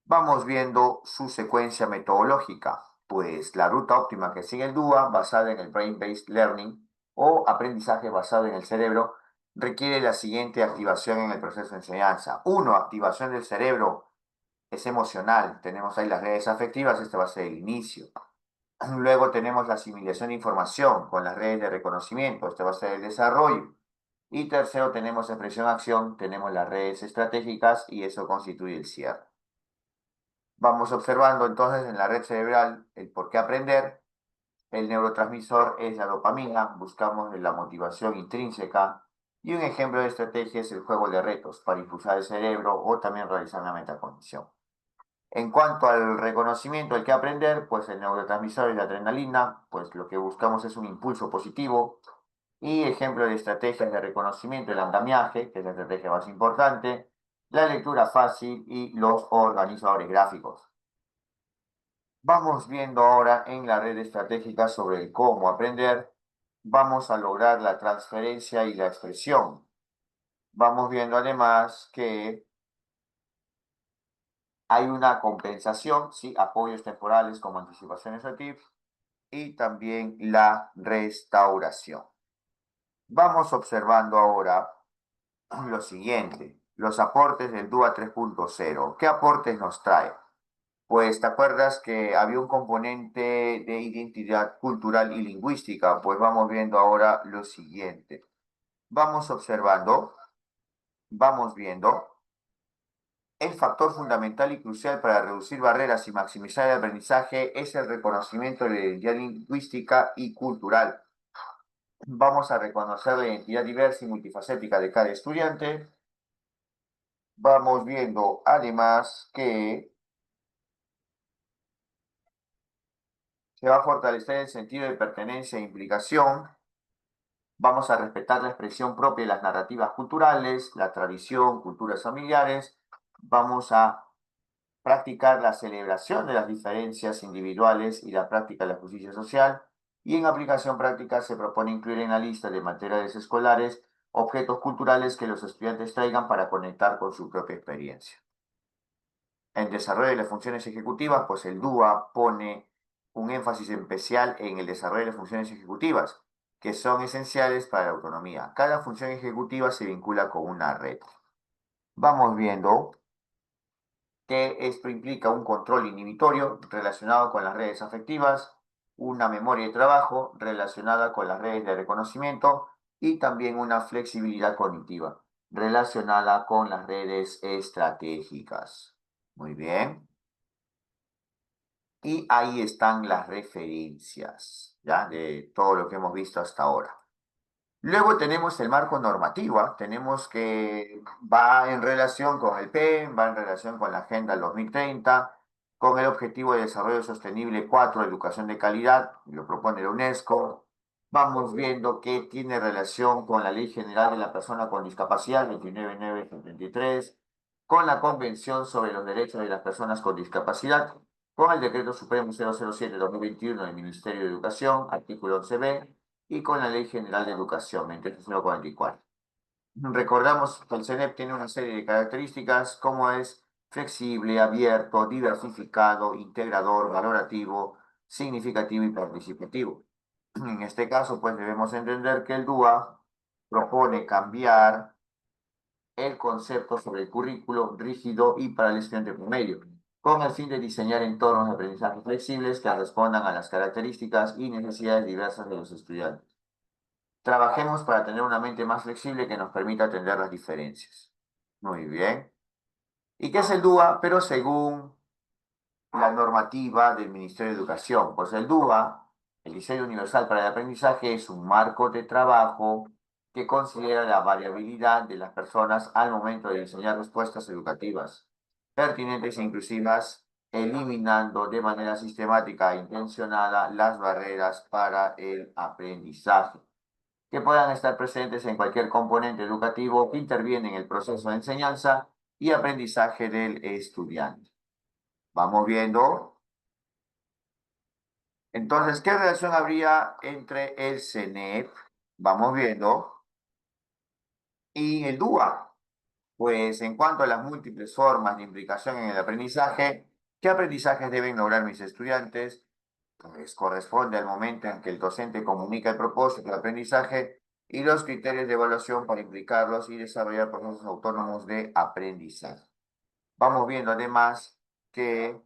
vamos viendo su secuencia metodológica, pues la ruta óptima que sigue el DUA, basada en el Brain-Based Learning o aprendizaje basado en el cerebro, requiere la siguiente activación en el proceso de enseñanza. Uno, activación del cerebro, es emocional. Tenemos ahí las redes afectivas, este va a ser el inicio. Luego tenemos la asimilación de información con las redes de reconocimiento, este va a ser el desarrollo. Y tercero, tenemos expresión-acción, tenemos las redes estratégicas y eso constituye el cierre. Vamos observando entonces en la red cerebral el por qué aprender. El neurotransmisor es la dopamina, buscamos la motivación intrínseca. Y un ejemplo de estrategia es el juego de retos para impulsar el cerebro o también realizar una metacognición. En cuanto al reconocimiento, hay que aprender, pues el neurotransmisor es la adrenalina, pues lo que buscamos es un impulso positivo. Y ejemplo de estrategias de reconocimiento, el andamiaje, que es la estrategia más importante, la lectura fácil y los organizadores gráficos. Vamos viendo ahora en la red estratégica sobre el cómo aprender. Vamos a lograr la transferencia y la expresión. Vamos viendo además que hay una compensación, ¿sí? Apoyos temporales como anticipaciones o tips y también la restauración. Vamos observando ahora lo siguiente, los aportes del DUA 3.0. ¿Qué aportes nos trae? Pues te acuerdas que había un componente de identidad cultural y lingüística, pues vamos viendo ahora lo siguiente. Vamos observando, vamos viendo. El factor fundamental y crucial para reducir barreras y maximizar el aprendizaje es el reconocimiento de la identidad lingüística y cultural. Vamos a reconocer la identidad diversa y multifacética de cada estudiante. Vamos viendo además que se va a fortalecer el sentido de pertenencia e implicación. Vamos a respetar la expresión propia de las narrativas culturales, la tradición, culturas familiares. Vamos a practicar la celebración de las diferencias individuales y la práctica de la justicia social. Y en aplicación práctica se propone incluir en la lista de materiales escolares objetos culturales que los estudiantes traigan para conectar con su propia experiencia. En desarrollo de las funciones ejecutivas, pues el DUA pone un énfasis especial en el desarrollo de las funciones ejecutivas, que son esenciales para la autonomía. Cada función ejecutiva se vincula con una red. Vamos viendo que esto implica un control inhibitorio relacionado con las redes afectivas, una memoria de trabajo relacionada con las redes de reconocimiento y también una flexibilidad cognitiva relacionada con las redes estratégicas. Muy bien. Y ahí están las referencias, ¿ya? De todo lo que hemos visto hasta ahora. Luego tenemos el marco normativo, ¿ah? Tenemos que va en relación con el PEN, va en relación con la Agenda 2030, con el Objetivo de Desarrollo Sostenible 4, Educación de Calidad, lo propone la UNESCO. Vamos viendo que tiene relación con la Ley General de la Persona con Discapacidad 29973, con la Convención sobre los Derechos de las Personas con Discapacidad, con el Decreto Supremo 007-2021 del Ministerio de Educación, artículo 11b, y con la Ley General de Educación 23044. Recordamos que el CENEP tiene una serie de características como es flexible, abierto, diversificado, integrador, valorativo, significativo y participativo. En este caso, pues debemos entender que el DUA propone cambiar el concepto sobre el currículo rígido y para el estudiante promedio, con el fin de diseñar entornos de aprendizaje flexibles que respondan a las características y necesidades diversas de los estudiantes. Trabajemos para tener una mente más flexible que nos permita atender las diferencias. Muy bien. ¿Y qué es el DUA? Pero según la normativa del Ministerio de Educación, pues el DUA, el Diseño Universal para el Aprendizaje, es un marco de trabajo que considera la variabilidad de las personas al momento de diseñar respuestas educativas pertinentes e inclusivas, eliminando de manera sistemática e intencionada las barreras para el aprendizaje que puedan estar presentes en cualquier componente educativo que interviene en el proceso de enseñanza y aprendizaje del estudiante. Vamos viendo. Entonces, ¿qué relación habría entre el CENEP, vamos viendo, y el DUA? Pues en cuanto a las múltiples formas de implicación en el aprendizaje, ¿qué aprendizajes deben lograr mis estudiantes? Pues corresponde al momento en que el docente comunica el propósito del aprendizaje y los criterios de evaluación para implicarlos y desarrollar procesos autónomos de aprendizaje. Vamos viendo además qué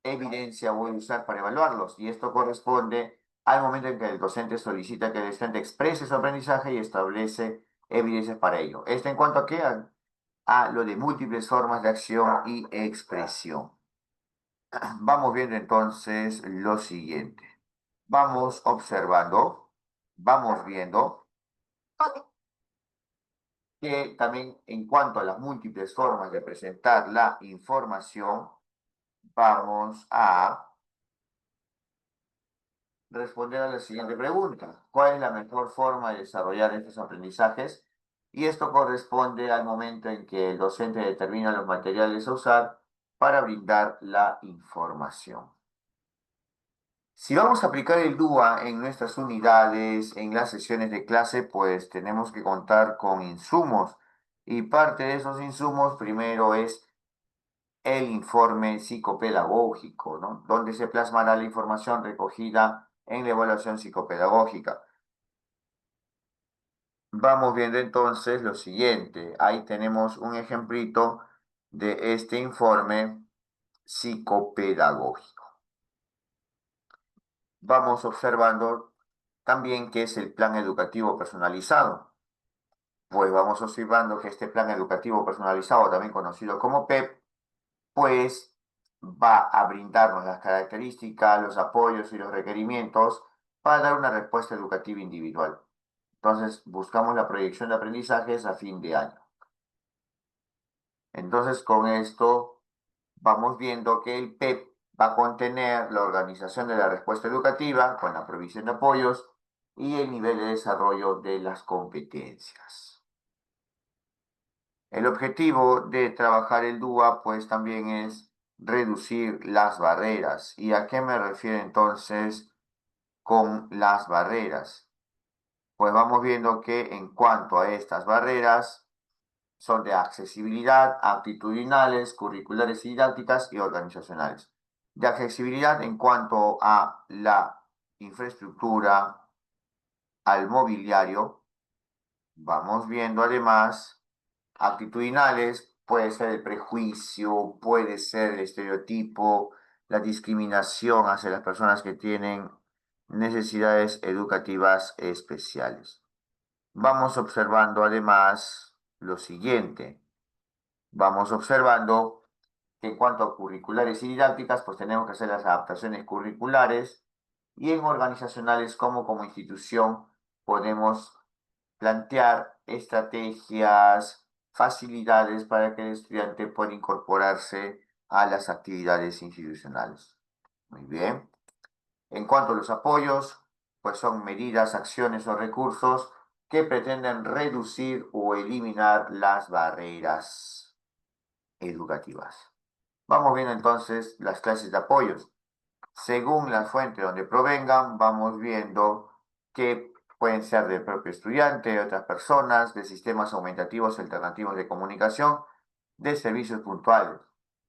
evidencia voy a usar para evaluarlos y esto corresponde al momento en que el docente solicita que el estudiante exprese su aprendizaje y establece evidencias para ello. Esto en cuanto a qué? A lo de múltiples formas de acción y expresión. Vamos viendo entonces lo siguiente. Vamos observando, vamos viendo que también en cuanto a las múltiples formas de presentar la información, vamos a responder a la siguiente pregunta. ¿Cuál es la mejor forma de desarrollar estos aprendizajes? Y esto corresponde al momento en que el docente determina los materiales a usar para brindar la información. Si vamos a aplicar el DUA en nuestras unidades, en las sesiones de clase, pues tenemos que contar con insumos. Y parte de esos insumos primero es el informe psicopedagógico, ¿no? Donde se plasmará la información recogida en la evaluación psicopedagógica. Vamos viendo entonces lo siguiente. Ahí tenemos un ejemplito de este informe psicopedagógico. Vamos observando también qué es el plan educativo personalizado. Pues vamos observando que este plan educativo personalizado, también conocido como PEP, pues va a brindarnos las características, los apoyos y los requerimientos para dar una respuesta educativa individual. Entonces, buscamos la proyección de aprendizajes a fin de año. Entonces, con esto vamos viendo que el PEP va a contener la organización de la respuesta educativa con la provisión de apoyos y el nivel de desarrollo de las competencias. El objetivo de trabajar el DUA, pues también es reducir las barreras. ¿Y a qué me refiero entonces con las barreras? Pues vamos viendo que en cuanto a estas barreras, son de accesibilidad, aptitudinales, curriculares y didácticas y organizacionales. De accesibilidad en cuanto a la infraestructura, al mobiliario, vamos viendo además actitudinales, puede ser el prejuicio, puede ser el estereotipo, la discriminación hacia las personas que tienen necesidades educativas especiales. Vamos observando además lo siguiente. Vamos observando que en cuanto a curriculares y didácticas, pues tenemos que hacer las adaptaciones curriculares y en organizacionales como institución podemos plantear estrategias, facilidades para que el estudiante pueda incorporarse a las actividades institucionales. Muy bien. En cuanto a los apoyos, pues son medidas, acciones o recursos que pretenden reducir o eliminar las barreras educativas. Vamos viendo entonces las clases de apoyos. Según la fuente donde provengan, vamos viendo que pueden ser del propio estudiante, de otras personas, de sistemas aumentativos alternativos de comunicación, de servicios puntuales.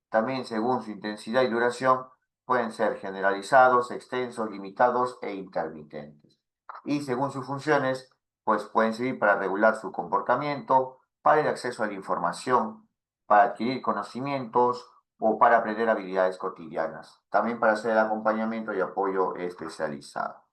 También según su intensidad y duración, pueden ser generalizados, extensos, limitados e intermitentes. Y según sus funciones, pues pueden servir para regular su comportamiento, para el acceso a la información, para adquirir conocimientos o para aprender habilidades cotidianas. También para hacer el acompañamiento y apoyo especializado.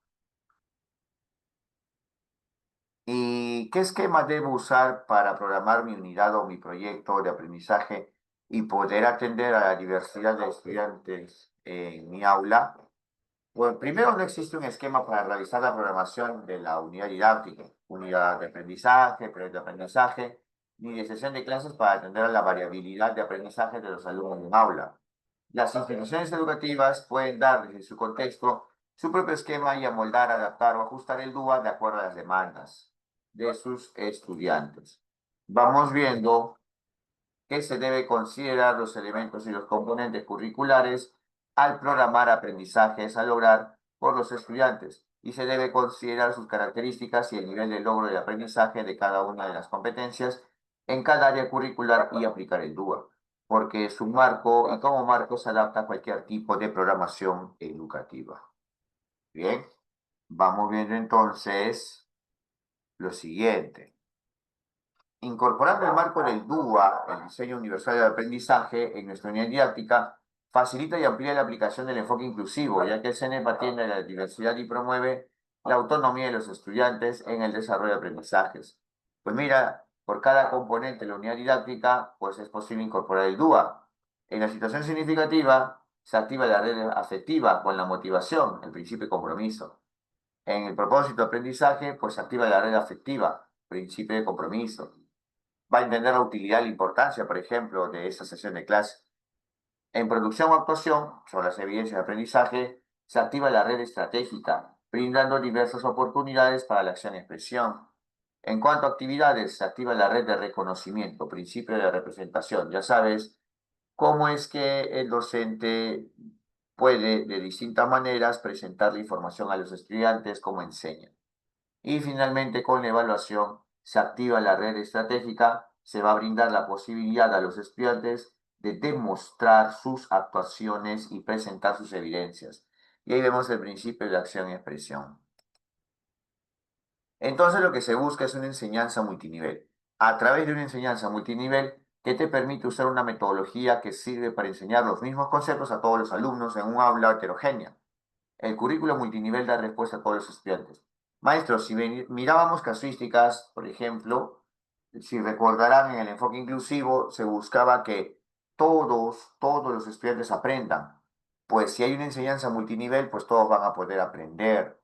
¿Y qué esquema debo usar para programar mi unidad o mi proyecto de aprendizaje y poder atender a la diversidad de estudiantes en mi aula? Bueno, primero no existe un esquema para realizar la programación de la unidad didáctica, unidad de aprendizaje, proyecto de aprendizaje, ni de sesión de clases para atender a la variabilidad de aprendizaje de los alumnos en un aula. Las instituciones educativas pueden dar desde su contexto su propio esquema y amoldar, adaptar o ajustar el DUA de acuerdo a las demandas de sus estudiantes. Vamos viendo que se debe considerar los elementos y los componentes curriculares al programar aprendizajes a lograr por los estudiantes y se debe considerar sus características y el nivel de logro de aprendizaje de cada una de las competencias en cada área curricular y aplicar el DUA, porque es un marco y como marco se adapta a cualquier tipo de programación educativa. Bien, vamos viendo entonces lo siguiente. Incorporando el marco del DUA, el diseño universal del aprendizaje, en nuestra unidad didáctica, facilita y amplía la aplicación del enfoque inclusivo, ya que el CNEP atiende a la diversidad y promueve la autonomía de los estudiantes en el desarrollo de aprendizajes. Pues mira, por cada componente de la unidad didáctica, pues es posible incorporar el DUA. En la situación significativa, se activa la red afectiva con la motivación, el principio de compromiso. En el propósito de aprendizaje, pues se activa la red afectiva, principio de compromiso. Va a entender la utilidad y la importancia, por ejemplo, de esa sesión de clase. En producción o actuación, sobre las evidencias de aprendizaje, se activa la red estratégica, brindando diversas oportunidades para la acción y expresión. En cuanto a actividades, se activa la red de reconocimiento, principio de representación. Ya sabes cómo es que el docente puede de distintas maneras presentar la información a los estudiantes, cómo enseña. Y finalmente, con la evaluación, se activa la red estratégica, se va a brindar la posibilidad a los estudiantes de demostrar sus actuaciones y presentar sus evidencias. Y ahí vemos el principio de acción y expresión. Entonces, lo que se busca es una enseñanza multinivel. A través de una enseñanza multinivel que te permite usar una metodología que sirve para enseñar los mismos conceptos a todos los alumnos en un aula heterogénea. El currículo multinivel da respuesta a todos los estudiantes. Maestros, si mirábamos casuísticas, por ejemplo, si recordarán en el enfoque inclusivo, se buscaba que todos los estudiantes aprendan. Pues si hay una enseñanza multinivel, pues todos van a poder aprender.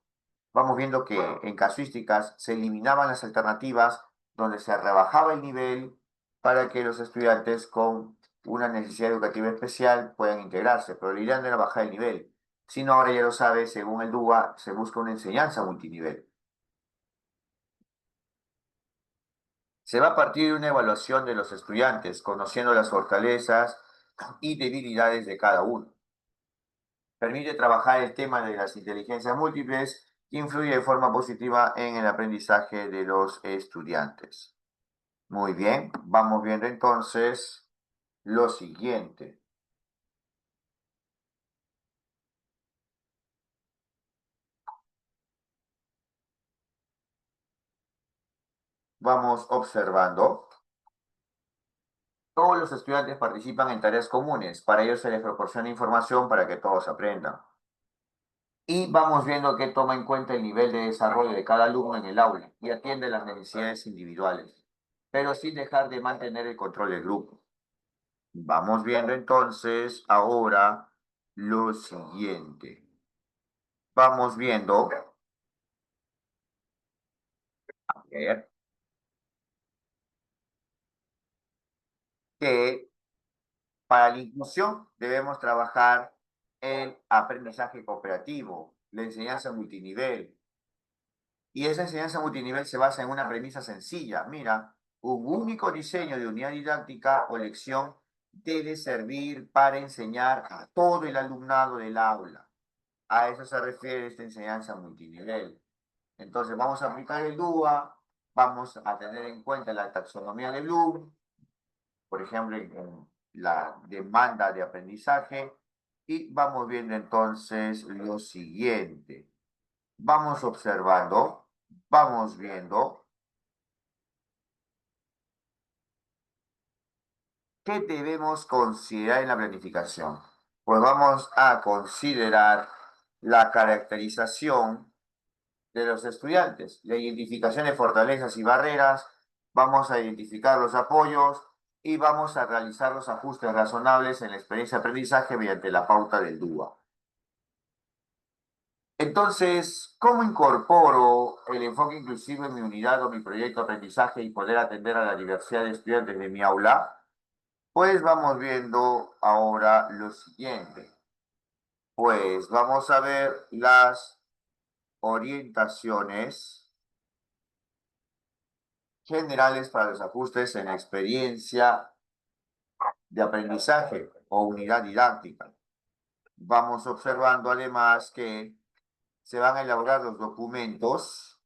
Vamos viendo que en casuísticas se eliminaban las alternativas donde se rebajaba el nivel para que los estudiantes con una necesidad educativa especial puedan integrarse, pero la idea no era bajar el nivel, sino ahora ya lo sabes, según el DUA, se busca una enseñanza multinivel. Se va a partir de una evaluación de los estudiantes, conociendo las fortalezas y debilidades de cada uno. Permite trabajar el tema de las inteligencias múltiples que influye de forma positiva en el aprendizaje de los estudiantes. Muy bien, vamos viendo entonces lo siguiente. Vamos observando. Todos los estudiantes participan en tareas comunes. Para ello se les proporciona información para que todos aprendan. Y vamos viendo que toma en cuenta el nivel de desarrollo de cada alumno en el aula y atiende las necesidades individuales, pero sin dejar de mantener el control del grupo. Vamos viendo entonces ahora lo siguiente. Vamos viendo, a ver, que para la inclusión debemos trabajar el aprendizaje cooperativo, la enseñanza multinivel. Y esa enseñanza multinivel se basa en una premisa sencilla. Mira, un único diseño de unidad didáctica o lección debe servir para enseñar a todo el alumnado del aula. A eso se refiere esta enseñanza multinivel. Entonces vamos a aplicar el DUA, vamos a tener en cuenta la taxonomía de Bloom, por ejemplo, en la demanda de aprendizaje, y vamos viendo entonces lo siguiente. Vamos observando, vamos viendo qué debemos considerar en la planificación. Pues vamos a considerar la caracterización de los estudiantes, la identificación de fortalezas y barreras, vamos a identificar los apoyos y vamos a realizar los ajustes razonables en la experiencia de aprendizaje mediante la pauta del DUA. Entonces, ¿cómo incorporo el enfoque inclusivo en mi unidad o mi proyecto de aprendizaje y poder atender a la diversidad de estudiantes de mi aula? Pues vamos viendo ahora lo siguiente. Pues vamos a ver las orientaciones generales para los ajustes en experiencia de aprendizaje o unidad didáctica. Vamos observando además que se van a elaborar los documentos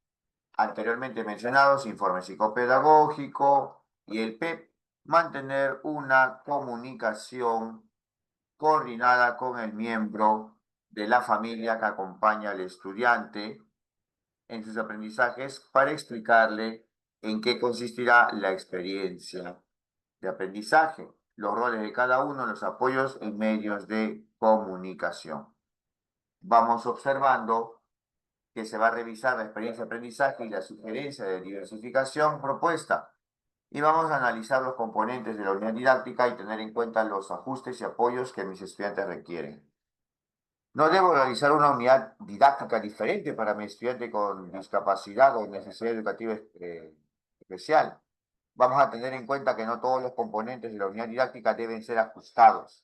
anteriormente mencionados, informe psicopedagógico y el PEP, mantener una comunicación coordinada con el miembro de la familia que acompaña al estudiante en sus aprendizajes para explicarle en qué consistirá la experiencia de aprendizaje, los roles de cada uno, los apoyos y medios de comunicación. Vamos observando que se va a revisar la experiencia de aprendizaje y la sugerencia de diversificación propuesta. Y vamos a analizar los componentes de la unidad didáctica y tener en cuenta los ajustes y apoyos que mis estudiantes requieren. No debo realizar una unidad didáctica diferente para mi estudiante con discapacidad o necesidad educativa especial. Vamos a tener en cuenta que no todos los componentes de la unidad didáctica deben ser ajustados.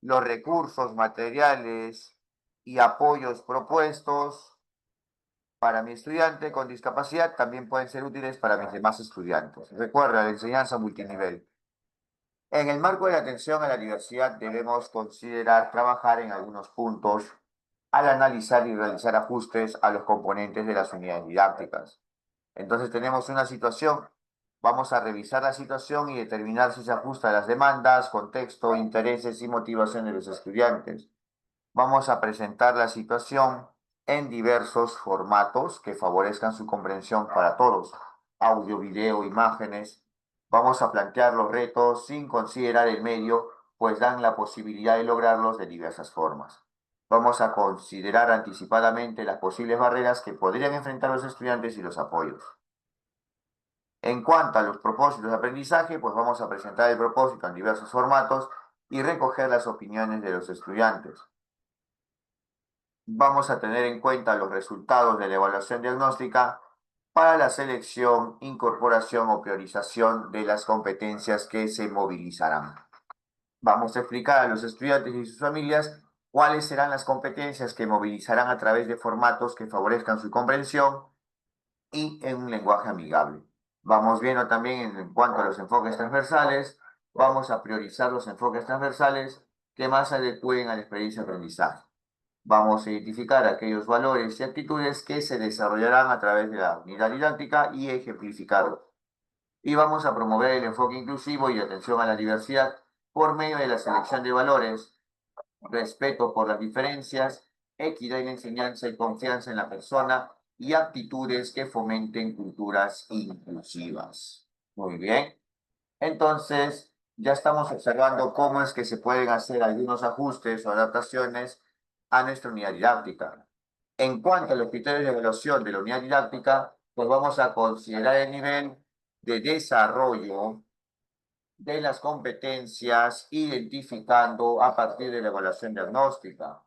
los recursos materiales y apoyos propuestos para mi estudiante con discapacidad también pueden ser útiles para mis demás estudiantes. Recuerda, la enseñanza multinivel. En el marco de la atención a la diversidad debemos considerar trabajar en algunos puntos al analizar y realizar ajustes a los componentes de las unidades didácticas. Entonces tenemos una situación, vamos a revisar la situación y determinar si se ajusta a las demandas, contexto, intereses y motivación de los estudiantes. Vamos a presentar la situación en diversos formatos que favorezcan su comprensión para todos, audio, video, imágenes. Vamos a plantear los retos sin considerar el medio, pues dan la posibilidad de lograrlos de diversas formas. Vamos a considerar anticipadamente las posibles barreras que podrían enfrentar los estudiantes y los apoyos. En cuanto a los propósitos de aprendizaje, pues vamos a presentar el propósito en diversos formatos y recoger las opiniones de los estudiantes. Vamos a tener en cuenta los resultados de la evaluación diagnóstica para la selección, incorporación o priorización de las competencias que se movilizarán. Vamos a explicar a los estudiantes y sus familias cuáles serán las competencias que movilizarán a través de formatos que favorezcan su comprensión y en un lenguaje amigable. Vamos viendo también en cuanto a los enfoques transversales, vamos a priorizar los enfoques transversales que más se adecúen a la experiencia de aprendizaje. Vamos a identificar aquellos valores y actitudes que se desarrollarán a través de la unidad didáctica y ejemplificarlos. Y vamos a promover el enfoque inclusivo y atención a la diversidad por medio de la selección de valores, respeto por las diferencias, equidad en la enseñanza y confianza en la persona y actitudes que fomenten culturas inclusivas. Muy bien. Entonces, ya estamos observando cómo es que se pueden hacer algunos ajustes o adaptaciones a nuestra unidad didáctica. En cuanto a los criterios de evaluación de la unidad didáctica, pues vamos a considerar el nivel de desarrollo de las competencias, identificando a partir de la evaluación diagnóstica.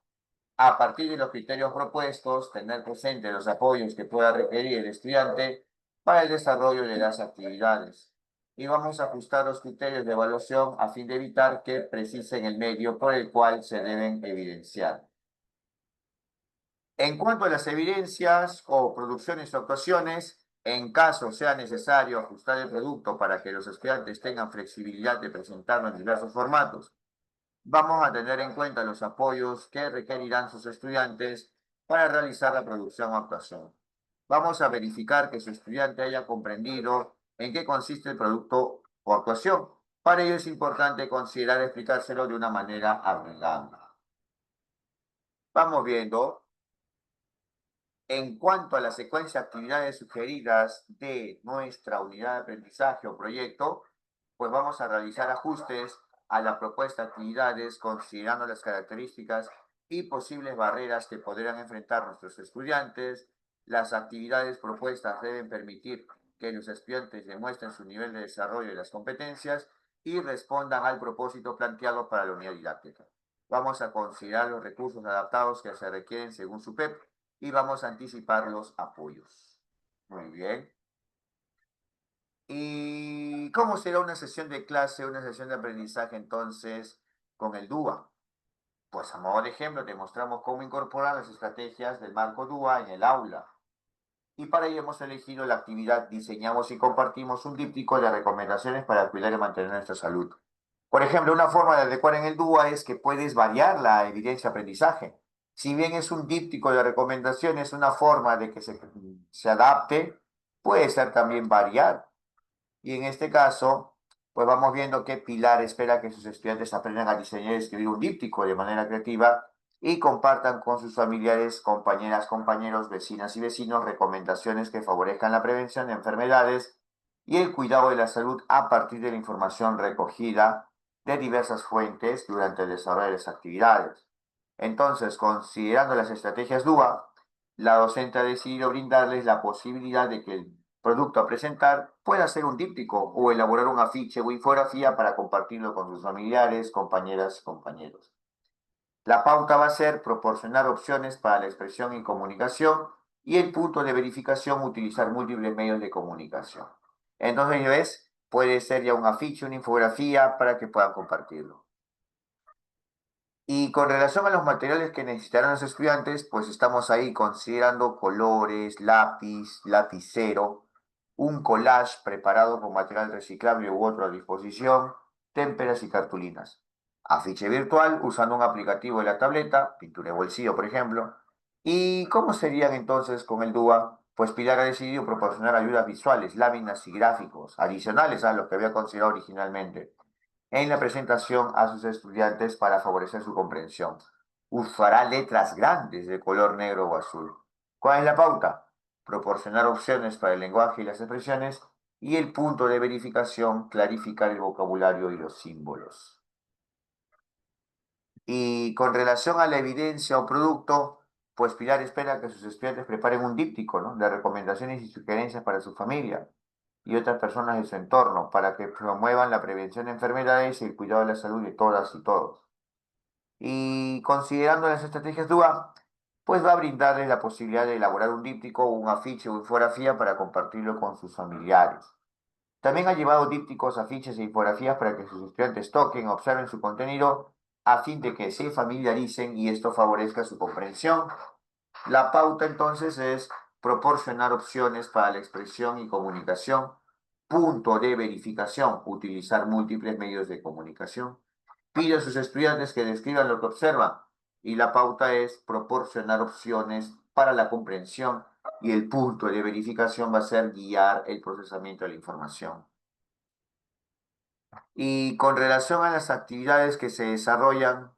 A partir de los criterios propuestos, tener presente los apoyos que pueda requerir el estudiante para el desarrollo de las actividades. Y vamos a ajustar los criterios de evaluación a fin de evitar que precisen el medio por el cual se deben evidenciar. En cuanto a las evidencias o producciones o actuaciones, en caso sea necesario ajustar el producto para que los estudiantes tengan flexibilidad de presentarlo en diversos formatos, vamos a tener en cuenta los apoyos que requerirán sus estudiantes para realizar la producción o actuación. Vamos a verificar que su estudiante haya comprendido en qué consiste el producto o actuación. Para ello es importante considerar explicárselo de una manera amigable. Vamos viendo. En cuanto a la secuencia de actividades sugeridas de nuestra unidad de aprendizaje o proyecto, pues vamos a realizar ajustes a la propuesta de actividades considerando las características y posibles barreras que podrían enfrentar nuestros estudiantes. Las actividades propuestas deben permitir que los estudiantes demuestren su nivel de desarrollo de las competencias y respondan al propósito planteado para la unidad didáctica. Vamos a considerar los recursos adaptados que se requieren según su PEP y vamos a anticipar los apoyos. Muy bien. ¿Y cómo será una sesión de clase, una sesión de aprendizaje entonces con el DUA? Pues a modo de ejemplo te mostramos cómo incorporar las estrategias del marco DUA en el aula. Y para ello hemos elegido la actividad Diseñamos y compartimos un díptico de recomendaciones para cuidar y mantener nuestra salud. Por ejemplo, una forma de adecuar en el DUA es que puedes variar la evidencia de aprendizaje. Si bien es un díptico de recomendaciones, una forma de que se adapte, puede ser también variar. Y en este caso, pues vamos viendo que Pilar espera que sus estudiantes aprendan a diseñar y escribir un díptico de manera creativa y compartan con sus familiares, compañeras, compañeros, vecinas y vecinos recomendaciones que favorezcan la prevención de enfermedades y el cuidado de la salud a partir de la información recogida de diversas fuentes durante el desarrollo de las actividades. Entonces, considerando las estrategias DUA, la docente ha decidido brindarles la posibilidad de que el producto a presentar pueda ser un díptico o elaborar un afiche o infografía para compartirlo con sus familiares, compañeras y compañeros. La pauta va a ser proporcionar opciones para la expresión y comunicación y el punto de verificación utilizar múltiples medios de comunicación. Entonces, ¿ves? Puede ser ya un afiche, una infografía para que puedan compartirlo. Y con relación a los materiales que necesitarán los estudiantes, pues estamos ahí considerando colores, lápiz, lapicero, un collage preparado con material reciclable u otro a disposición, témperas y cartulinas. Afiche virtual usando un aplicativo de la tableta, pintura de bolsillo, por ejemplo. ¿Y cómo serían entonces con el DUA? Pues Pilar ha decidido proporcionar ayudas visuales, láminas y gráficos, adicionales a los que había considerado originalmente en la presentación a sus estudiantes para favorecer su comprensión. Usará letras grandes de color negro o azul. ¿Cuál es la pauta? Proporcionar opciones para el lenguaje y las expresiones y el punto de verificación, clarificar el vocabulario y los símbolos. Y con relación a la evidencia o producto, pues Pilar espera que sus estudiantes preparen un díptico, ¿no?, de recomendaciones y sugerencias para su familia y otras personas de su entorno para que promuevan la prevención de enfermedades y el cuidado de la salud de todas y todos. Y considerando las estrategias DUA, pues va a brindarles la posibilidad de elaborar un díptico, un afiche o infografía para compartirlo con sus familiares. También ha llevado dípticos, afiches e infografías para que sus estudiantes toquen, observen su contenido a fin de que se familiaricen y esto favorezca su comprensión. La pauta entonces es proporcionar opciones para la expresión y comunicación. Punto de verificación, utilizar múltiples medios de comunicación. Pide a sus estudiantes que describan lo que observan y la pauta es proporcionar opciones para la comprensión y el punto de verificación va a ser guiar el procesamiento de la información. Y con relación a las actividades que se desarrollan,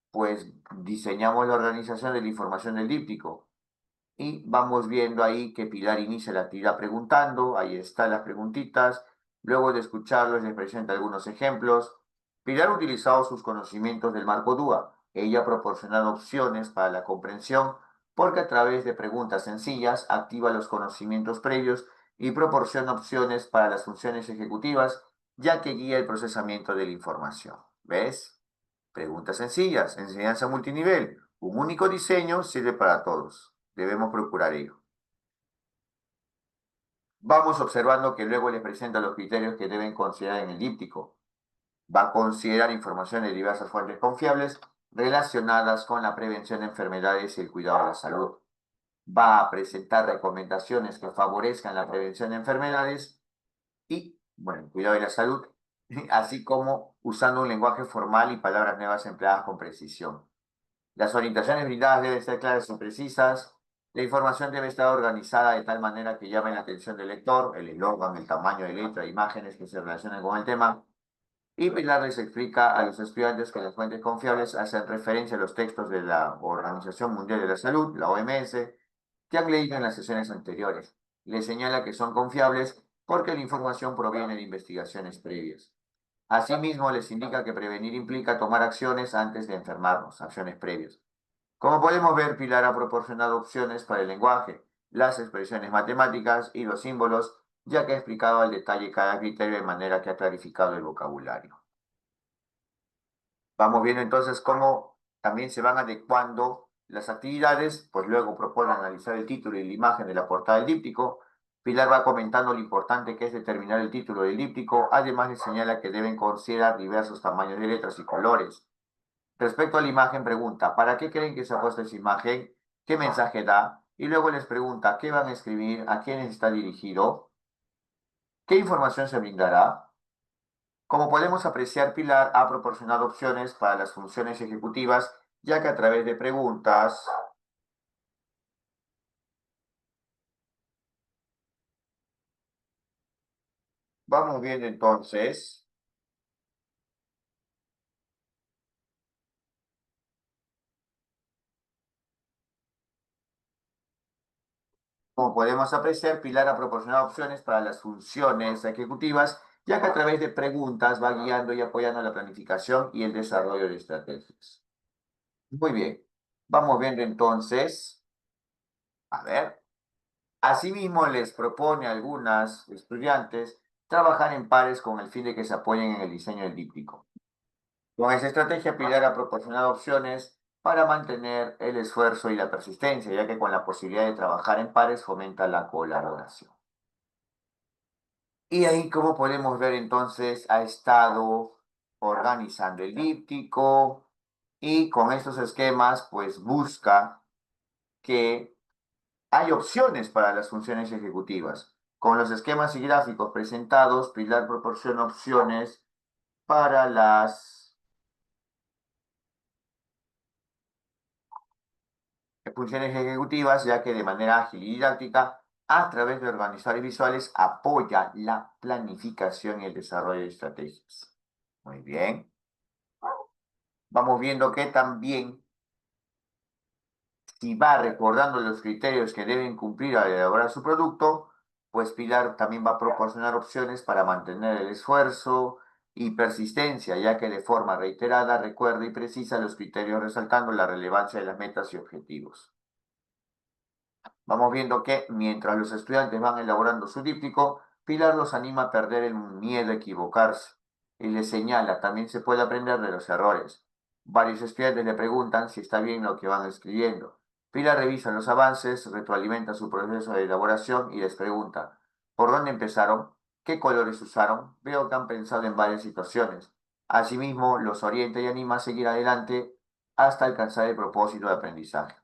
pues diseñamos la organización de la información del díptico. Y vamos viendo ahí que Pilar inicia la actividad preguntando, ahí están las preguntitas, luego de escucharlos les presenta algunos ejemplos. Pilar ha utilizado sus conocimientos del marco DUA, ella ha proporcionado opciones para la comprensión porque a través de preguntas sencillas activa los conocimientos previos y proporciona opciones para las funciones ejecutivas, ya que guía el procesamiento de la información. ¿Ves? Preguntas sencillas, enseñanza multinivel, un único diseño sirve para todos. Debemos procurar ello. Vamos observando que luego les presenta los criterios que deben considerar en el díptico. Va a considerar información de diversas fuentes confiables relacionadas con la prevención de enfermedades y el cuidado de la salud. Va a presentar recomendaciones que favorezcan la prevención de enfermedades y, bueno, el cuidado de la salud, así como usando un lenguaje formal y palabras nuevas empleadas con precisión. Las orientaciones brindadas deben ser claras y precisas. La información debe estar organizada de tal manera que llame la atención del lector, el eslogan, el tamaño de letra, imágenes que se relacionen con el tema. Y Pilar les explica a los estudiantes que las fuentes confiables hacen referencia a los textos de la Organización Mundial de la Salud, la OMS, que han leído en las sesiones anteriores. Les señala que son confiables porque la información proviene de investigaciones previas. Asimismo, les indica que prevenir implica tomar acciones antes de enfermarnos, acciones previas. Como podemos ver, Pilar ha proporcionado opciones para el lenguaje, las expresiones matemáticas y los símbolos, ya que ha explicado al detalle cada criterio de manera que ha clarificado el vocabulario. Vamos viendo entonces cómo también se van adecuando las actividades, pues luego propone analizar el título y la imagen de la portada del díptico. Pilar va comentando lo importante que es determinar el título del díptico, además le señala que deben considerar diversos tamaños de letras y colores. Respecto a la imagen, pregunta, ¿para qué creen que se ha puesto esa imagen? ¿Qué mensaje da? Y luego les pregunta, ¿qué van a escribir? ¿A quiénes está dirigido? ¿Qué información se brindará? Como podemos apreciar, Pilar ha proporcionado opciones para las funciones ejecutivas, ya que a través de preguntas, vamos viendo entonces, como podemos apreciar, Pilar ha proporcionado opciones para las funciones ejecutivas, ya que a través de preguntas va guiando y apoyando la planificación y el desarrollo de estrategias. Muy bien, vamos viendo entonces, a ver, asimismo les propone a algunas estudiantes trabajar en pares con el fin de que se apoyen en el diseño del díptico. Con esa estrategia, Pilar ha proporcionado opciones para mantener el esfuerzo y la persistencia, ya que con la posibilidad de trabajar en pares fomenta la colaboración. Y ahí, como podemos ver entonces, ha estado organizando el díptico, Y con estos esquemas, pues busca que hay opciones para las funciones ejecutivas. Con los esquemas y gráficos presentados, Pilar proporciona opciones para las funciones ejecutivas, ya que de manera ágil y didáctica, a través de organizadores visuales, apoya la planificación y el desarrollo de estrategias. Muy bien. Vamos viendo que también, si va recordando los criterios que deben cumplir al elaborar su producto, pues Pilar también va a proporcionar opciones para mantener el esfuerzo y persistencia, ya que de forma reiterada recuerda y precisa los criterios, resaltando la relevancia de las metas y objetivos. Vamos viendo que mientras los estudiantes van elaborando su díptico, Pilar los anima a perder el miedo a equivocarse y les señala, también se puede aprender de los errores. Varios estudiantes le preguntan si está bien lo que van escribiendo. Pilar revisa los avances, retroalimenta su proceso de elaboración y les pregunta, ¿por dónde empezaron? ¿Qué colores usaron? Veo que han pensado en varias situaciones. Asimismo, los orienta y anima a seguir adelante hasta alcanzar el propósito de aprendizaje.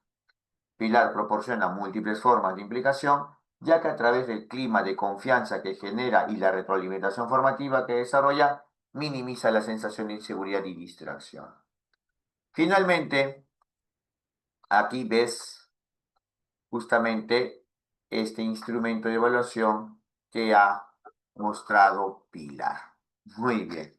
Pilar proporciona múltiples formas de implicación, ya que a través del clima de confianza que genera y la retroalimentación formativa que desarrolla, minimiza la sensación de inseguridad y distracción. Finalmente, aquí ves justamente este instrumento de evaluación que ha mostrado Pilar. Muy bien.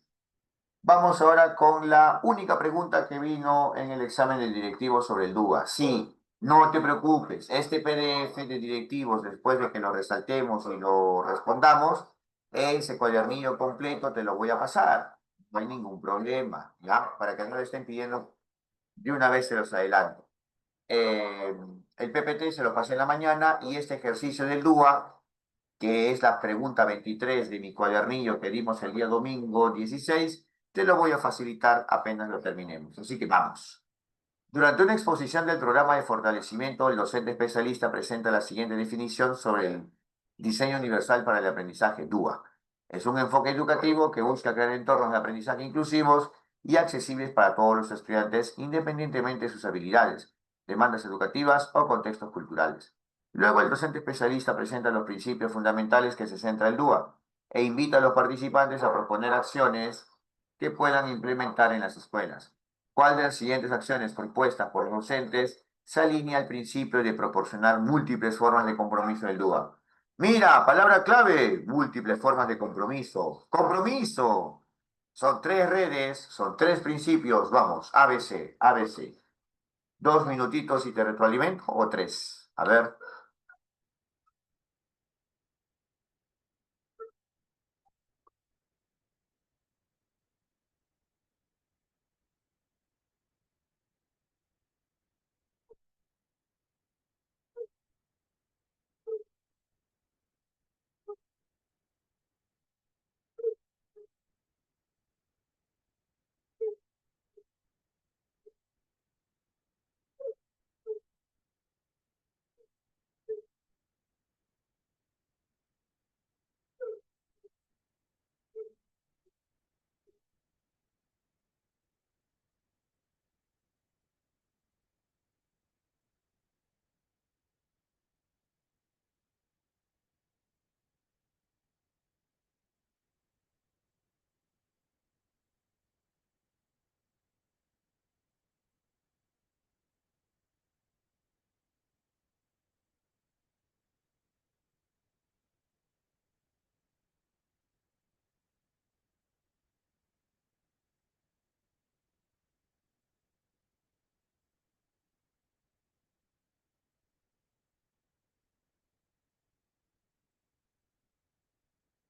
Vamos ahora con la única pregunta que vino en el examen del directivo sobre el DUA. Sí, no te preocupes, este PDF de directivos, después de que lo resaltemos y lo respondamos, ese cuadernillo completo te lo voy a pasar. No hay ningún problema, ¿ya? Para que no le estén pidiendo, de una vez se los adelanto. Eh, el PPT se lo pasé en la mañana y este ejercicio del DUA, que es la pregunta 23 de mi cuadernillo que dimos el día domingo 16, te lo voy a facilitar apenas lo terminemos. Así que vamos. Durante una exposición del programa de fortalecimiento, el docente especialista presenta la siguiente definición sobre el diseño universal para el aprendizaje, DUA. Es un enfoque educativo que busca crear entornos de aprendizaje inclusivos y accesibles para todos los estudiantes, independientemente de sus habilidades, demandas educativas o contextos culturales. Luego, el docente especialista presenta los principios fundamentales que se centra el DUA e invita a los participantes a proponer acciones que puedan implementar en las escuelas. ¿Cuál de las siguientes acciones propuestas por los docentes se alinea al principio de proporcionar múltiples formas de compromiso del DUA? Mira, palabra clave, múltiples formas de compromiso. Compromiso. Son tres redes, son tres principios. Vamos, ABC, ABC. 2 minutitos y te retroalimento o tres. A ver.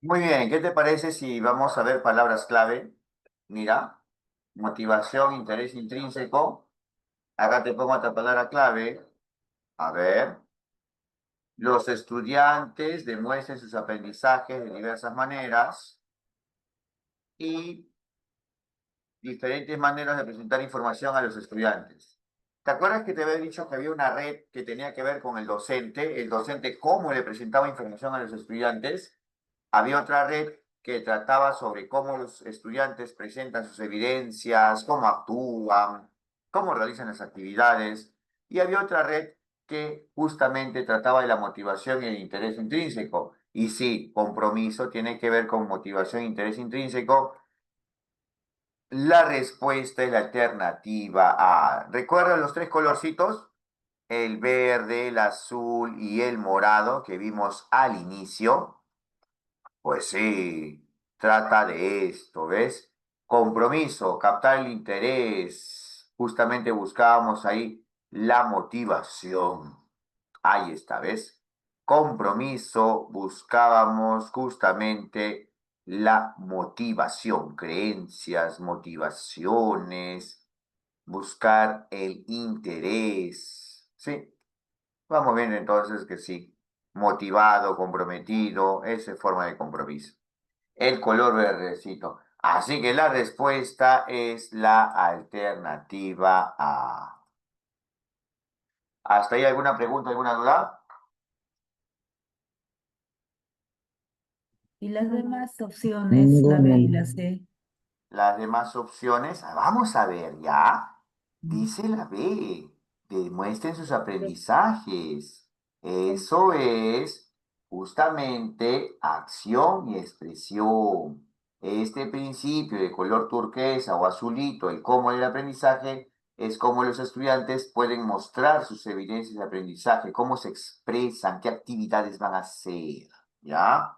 Muy bien, ¿qué te parece si vamos a ver palabras clave? Mira, motivación, interés intrínseco. Acá te pongo otra palabra clave. A ver. Los estudiantes demuestren sus aprendizajes de diversas maneras y diferentes maneras de presentar información a los estudiantes. ¿Te acuerdas que te había dicho que había una red que tenía que ver con el docente cómo le presentaba información a los estudiantes? Había otra red que trataba sobre cómo los estudiantes presentan sus evidencias, cómo actúan. cómo realizan las actividades. Y había otra red que justamente trataba de la motivación y el interés intrínseco. Y sí, compromiso tiene que ver con motivación e interés intrínseco. La respuesta es la alternativa A. ¿Recuerdan los tres colorcitos? El verde, el azul y el morado que vimos al inicio. Pues sí, trata de esto, ¿ves? Compromiso, captar el interés. Justamente buscábamos ahí la motivación. Ahí está, ¿ves? Compromiso, buscábamos justamente la motivación, creencias, motivaciones, buscar el interés. Sí, vamos bien entonces que sí. Motivado, comprometido, esa es forma de compromiso. El color verdecito. Así que la respuesta es la alternativa A. ¿Hasta ahí alguna pregunta, alguna duda? Y las demás opciones, la B y la Ninguna. C. Las demás opciones, vamos a ver, ¿ya? Dice la B, demuestren sus aprendizajes. Eso es justamente acción y expresión. Este principio de color turquesa o azulito, el cómo del aprendizaje, es cómo los estudiantes pueden mostrar sus evidencias de aprendizaje, cómo se expresan, qué actividades van a hacer, ¿ya?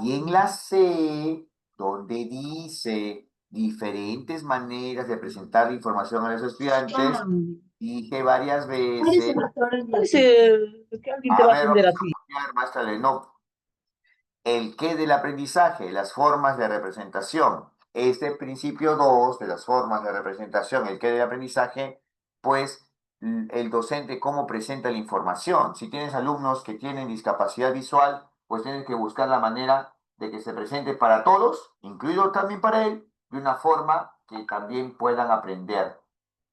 Y en la C, donde dice diferentes maneras de presentar la información a los estudiantes, dije varias veces, Parece que alguien te a va a ver, vamos atender a a ti. copiar, maestra Lenó, el qué del aprendizaje, las formas de representación. Este principio 2 de las formas de representación, el qué del aprendizaje, pues el docente cómo presenta la información. Si tienes alumnos que tienen discapacidad visual, pues tienes que buscar la manera de que se presente para todos, incluido también para él, de una forma que también puedan aprender.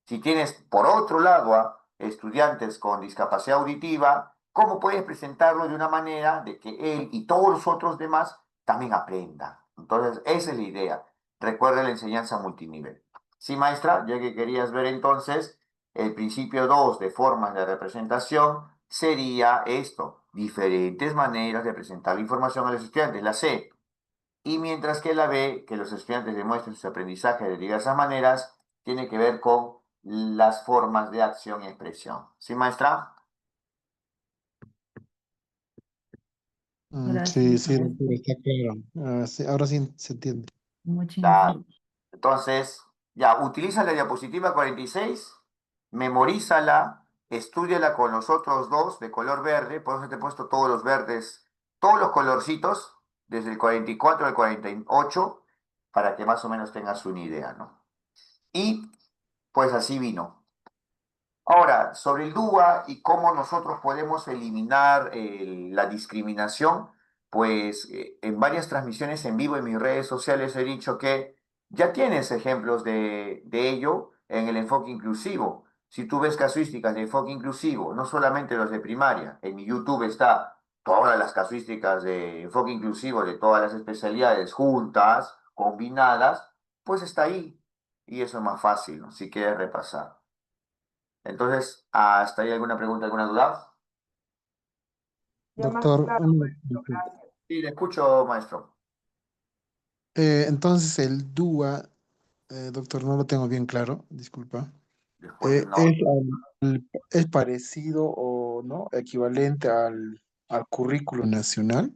Si tienes, por otro lado, a estudiantes con discapacidad auditiva, ¿cómo puedes presentarlo de una manera de que él y todos los otros demás también aprendan? Entonces, esa es la idea. Recuerda la enseñanza multinivel. Sí, maestra, ya que querías ver entonces, el principio 2 de formas de representación sería esto, diferentes maneras de presentar la información a los estudiantes, la C. Y mientras que la B, que los estudiantes demuestren sus aprendizajes de diversas maneras, tiene que ver con las formas de acción y expresión. ¿Sí, maestra? Sí, Gracias, sí, doctor, maestro. está claro. Sí, ahora sí se entiende. Mucha Claro. información. Entonces, ya, utiliza la diapositiva 46, memorízala, estúdiala con los otros dos de color verde, por eso te he puesto todos los verdes, todos los colorcitos, desde el 44 al 48, para que más o menos tengas una idea, ¿no? Y pues así vino. Ahora, sobre el DUA y cómo nosotros podemos eliminar la discriminación, pues en varias transmisiones en vivo en mis redes sociales he dicho que ya tienes ejemplos de ello en el enfoque inclusivo. Si tú ves casuísticas de enfoque inclusivo, no solamente los de primaria, en mi YouTube está todas las casuísticas de enfoque inclusivo de todas las especialidades juntas, combinadas, pues está ahí. Y eso es más fácil, ¿no? Si quieres repasar. Entonces, ¿hasta ahí alguna pregunta, alguna duda? Doctor, una consulta. Sí, le escucho, maestro. Entonces el DUA, doctor, no lo tengo bien claro, disculpa. Después el no. ¿Es parecido o no equivalente al currículo nacional?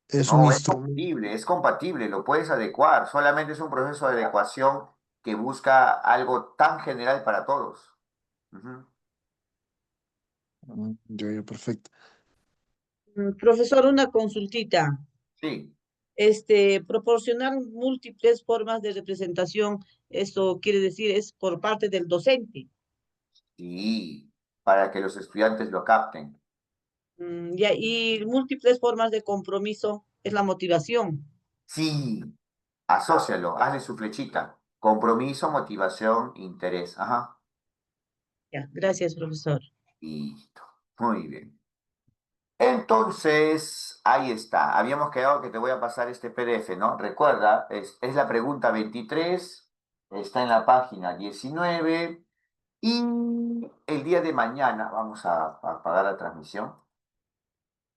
Es un No, instrumento. es compatible, lo puedes adecuar. Solamente es un proceso de adecuación que busca algo tan general para todos. Ujú. Ya, perfecto. Profesor, una consultita. Sí, Proporcionar múltiples formas de representación, esto quiere decir es por parte del docente. sí, para que los estudiantes lo capten. Y múltiples formas de compromiso es la motivación. Sí, asócialo, hazle su flechita. Compromiso, motivación, interés. Ajá. Ya, gracias, profesor. Listo. Muy bien. Entonces, ahí está. Habíamos quedado que te voy a pasar este PDF, ¿no? Recuerda, es la pregunta 23, Está en la página 19. Y el día de mañana, vamos a apagar la transmisión.